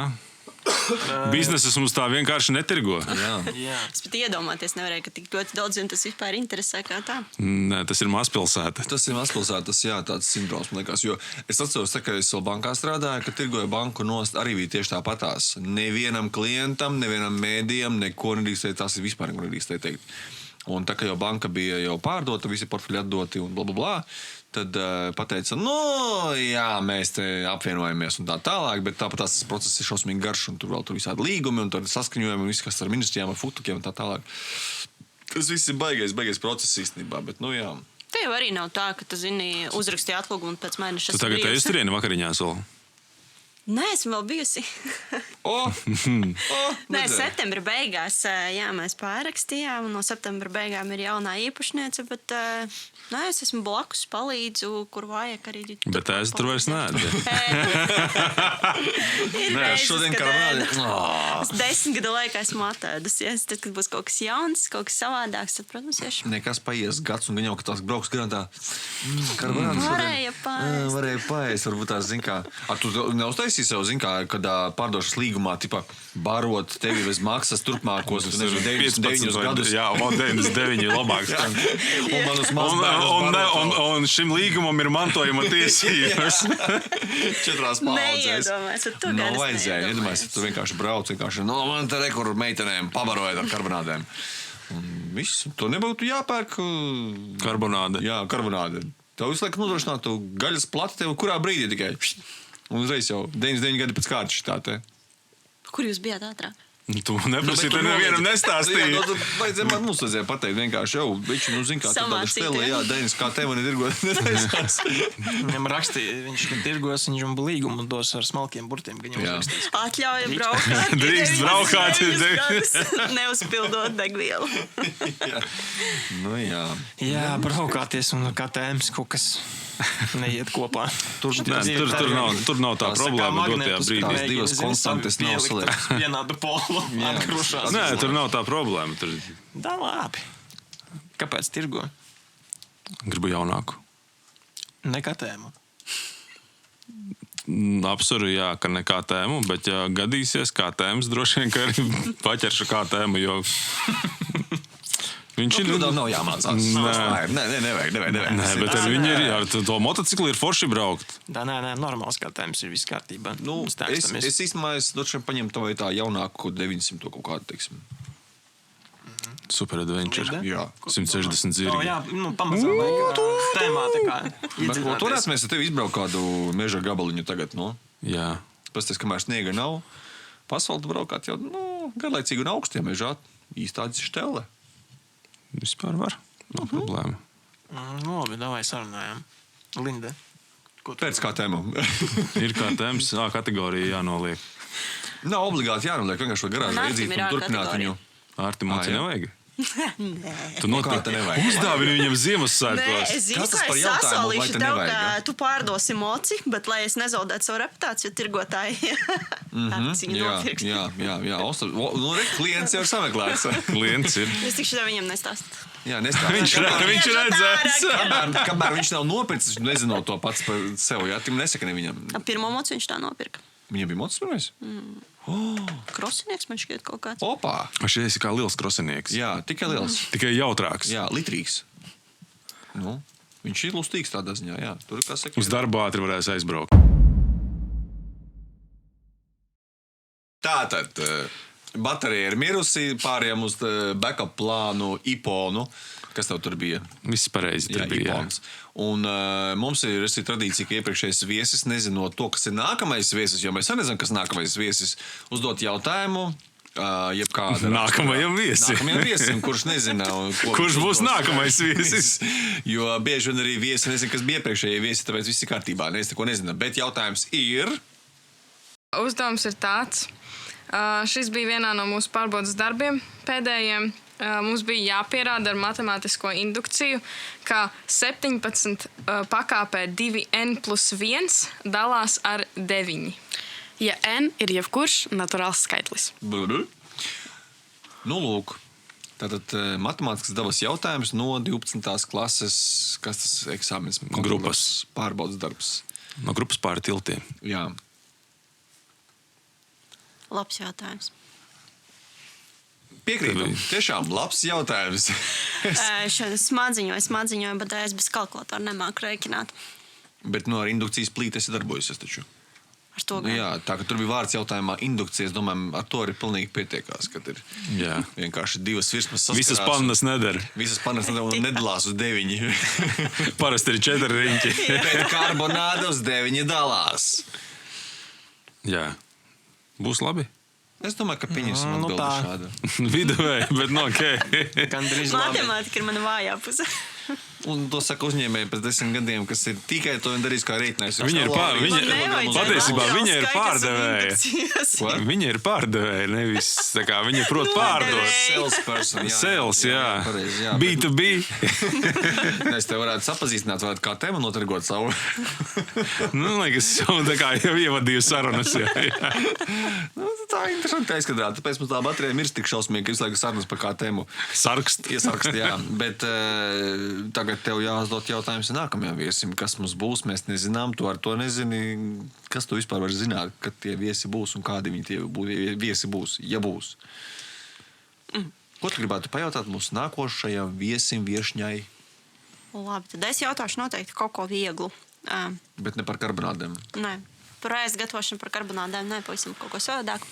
Bizneses mums tā vienkārši netirgo. Jā. Es pat iedomāties nevarēju, ka tik ļoti daudziem tas vispār interesē kā tā. Nē, tas ir mazpilsēta. Tas ir mazpilsētas, jā, tāds sindroms, man liekas. Jo es atceros, ka es vēl bankā strādāju, ka tirgoja banku nost arī bija tieši tāpatās. Nevienam klientam, nevienam mēdījam, neko nedrīkstēja, tas ir vispār neko nedrīkstēja teikt. Un tā kā jau banka bija jau pārdota, visi portfeļi atdoti un blablabla, tad pateica, jā, mēs te apvienojamies un tā tālāk, bet tāpat tas process ir šausmīgi garš un tur vēl tur visādi līgumi un tur saskaņojumi un viss, kas ar ministrijām, ar futukiem un tā tālāk. Tas viss ir baigais process īstenībā, bet jā. Te jau arī nav tā, ka tu zini, uzrakstīji atlūgumu un pēc mēneša. Tu tagad esi turieni vakariņās vēl? Nē, esmu vēl bijusi. Nē, septembra beigās, jā, mēs pārrakstījām, un no septembra beigām ir jaunā īpašniece, bet es esmu blakus, palīdzu, kur vajag arī. Bet es tur vairs neēdu. Nē, šodien kā vēl. Es 10 gadu laikā esmu atēdusies, tad, kad būs kaut kas jauns, kaut kas savādāks, tad, protams, iešu. Nekas paies gads, un gan jau, ka tās brauks garantā. Varēja paēst. Varēja paēst, varbūt tās, zin kā. Tu neuztaisīji sev, zin kā, kad pārdošas līgumā, tipā, barot tevi bez maksas turpmākos, 99 gadus. Jā, vēl 99 ir labāks. Un man uz mazbērnus un šim līgumam ir mantojuma tiesības. 4 paudzēs. Neiedomājies, tu gan vajadzēja, iedomājies, tu vienkārši brauc, man te rekur meitenēm pabarojot ar karbonādēm. Un viss, to nebūtu jāpērk. Karbonāde. Jā, karbonāde. Tev visu laiku nodrošinātu gaļas plati tev kurā brīdī tikai. Un uzreiz jau 99 gadi pēc kārtas šitā te. Kur jūs bijāt ātrāk? Tu neprasīji, te nevienam nestāstīji. Jā, vajadzēja mums pateikt vienkārši jau, veči, zin kā, tu tāda štele, jā, Denis, kā tev man ir dirgot. Viņam rakstīja, viņš, kad tirgos, viņš un līgumu dos ar smalkiem burtiem, ka viņam uzrakstīs. Atļauja braukāt. Drīkst braukāt. Neuzpildot degvielu. Jā. Jā, braukāties un kā tēmas kaut kas neiet kopā. Tur nav tā problēma dotajā brīdī. Tās divas konstantes nav saliektas. Vienādu polu atgrušās. Nē, tur nav tā problēma. Da labi. Kāpēc tirgo? Gribu jaunāku. Nekā tēmu. apsuru, jā, ka ne kā tēmu, bet ja gadīsies kā tēmas, droši vien, ka arī paķeršu kā tēmu, jo viņš ir... Kļūdām nav jāmācās. Nevajag. Nē, bet ar viņu ir, ar to motociklu ir forši braukt. Nē, normāls kā tēmas ir viss kārtībā. Es īstenībā droši vien paņemtu vai tā jaunāku 900 kaut kādu, teiksim. Super adventure. Jā. 160 zirgi. Jā, pamazām vajag tēmā tā kā Varbūt toreiz mēs ar tevi izbraukt kādu meža gabaliņu tagad, Jā. Pasties, kamēr sniega nav, pa asfaltu braukāt jau, garlaicīgi un augstiem mežā. Īstādi štele. Vispār var. Nav problēma. Labi, davai sarunājām. Linda. Pēc kā tēmu. Ir kā tēmas, kategorija jānoliek. Nav obligāti jānoliek, vienkārši vai garāžā iedzīt un turpināt viņu. Ārti moci nevajag? Nē. Tu noteikti nevajag. Uzdāvini viņam Ziemassvētkos. Es Kas tas par īstenībā jautājumu, vai sasolīšu te tev, nevajag, ka ja? tu pārdosi moci, bet lai es nezaudētu savu reputāciju, tirgotāji viņu nopirks. Jā. Klients jau ir sameklēts. Klients ir. Es tikšu tev viņam nestāst. Jā, nestāst. Viņš ir redzēts. Kamēr viņš nav nopircis, viņš nezinot to pats par sevi. Jā, tim nesaka ne viņam. Pirmo moci viņš tā nopirka. Viņam bija mocis pirmais? Krosinieks man šķiet kaut kāds. Opā! Šis ir kā liels krosinieks. Jā, tikai liels. Tikai jautrāks. Jā, litrīgs. Viņš ir lustīgs tādā ziņā, jā. Tur, kā saka, Uz darbu ātri varēs aizbraukt. Tātad, baterija ir mirusi, pārējām uz backup plānu Iponu. Kas tev tur bija? Viss pareizi tur bija. Ipons. Un mums ir tradīcija, ka iepriekšējais viesis, nezinot to, kas ir nākamais viesis, jo mēs arī nezinām, kas nākamais viesis, uzdot jautājumu, jebkāda Nākamajam viesim. Nākamajam viesim, kurš nezina. Kurš būs nākamais viesis? Jo bieži vien arī viesi nezina, kas bija iepriekšējie viesi, tāpēc viss ir kārtībā. Neviens neko nezina. Bet jautājums ir... Uzdevums ir tāds. Šis bija vienā no mūsu pārbaudas darbiem pēdējiem. Mums bija jāpierāda ar matemātisko indukciju, ka 17 pakāpē 2n+1 dalās ar 9. Ja n ir jebkurš naturāls skaitlis. Lūk. Tātad matemātiskas dabas jautājums no 12. klases, kas tas eksāmenis? Grupas. Pārbaudas darbs. No grupas pāri tiltiem. Jā. Labs jautājums. Piekrītu. Tiešām labs jautājums. Šeit smadziņoju, bet es bez kalkulatora nemāku rēķināt. Bet ar indukcijas plīti esi darbojusies taču. Ar to gan. Jā, tā, ka tur bija vārds jautājumā indukcija, es domāju, ar to arī pilnīgi pietiekās, kad ir vienkārši divas virsmas saskarās. Visas pannas nedara. Visas pannas nedalās uz 9. Parasti ir 4 riņķi. Bet karbonāda uz 9 dalās. Jā. Būs labi? Es domāju, ka pieņemsim atbildi šādu. Viduvēji, bet ok. Matemātika ir mana vājā puse. Un to saka uzņēmēji pēc 10 gadiem, kas ir tikai to darīs kā rēķinājums. Patiesībā viņa ir pārdevēja. Viņa ir pārdevēja, nevis tā kā viņa prot pārdot. Salesperson, jā. Sales, jā. B2B. Es te varētu sapazīstināt, varētu kā tēmu notargot savu. Liekas, tā kā jau ievadīju sarunas, jā. Tā ir interesanti aizskatāt, tāpēc mums tā baterija mirst tik šausmīgi, ka visu laiku sarunas par kā tēmu. Sarkst. Iesarkst, jā. Bet tagad tev jāuzdot jautājums nākamajam viesim. Kas mums būs, mēs nezinām, tu ar to nezini. Kas tu vispār var zināt, kad tie viesi būs un kādi viņi tie viesi būs, ja būs? Ko tu gribētu pajautāt mūsu nākošajam viesim, viešņai? Labi, tad es jautāšu noteikti kaut ko vieglu. Bet ne par karbonādēm. Nē, par ēst gatavošanu par karbonādēm, nē, pavisam kaut ko savādāk.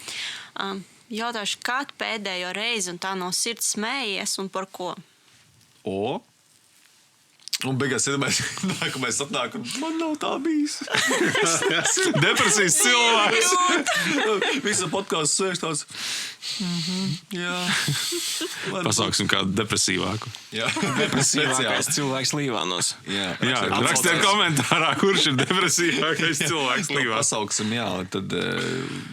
Jautāšu, kad pēdējo reizi un tā no sirds smējies un par ko? Un beigās nākamais atnāk, un man nav tā bijis. Depresijas cilvēks. Visa podkāsts sēž tāds. Jā. Pasauksim kādu depresīvāku. Jā, Depresīvākais cilvēks Līvānos. Jā, rakstiet komentārā, kurš ir depresīvākais cilvēks Līvānos. Pasauksim, jā, un tad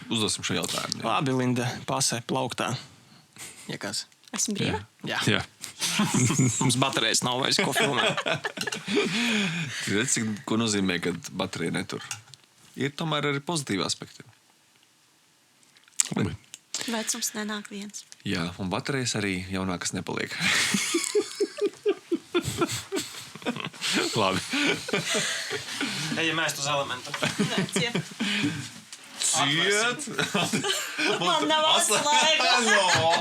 uzdosim šo jautājumu. Labi, Linda, pasē plauktā. Ja kas? Esmu brīva? Jā. Mums baterijas nav vairs ko filmēt. Redz, ko nozīmē, kad baterija netur. Ir tomēr arī pozitīvi aspekti. Labi. Vecums nenāk viens. Jā, un baterijas arī jaunākas nepaliek. Labi. Ejam ēst uz elementu. Nē, ciet. Ciet! Man nav atslēga. No.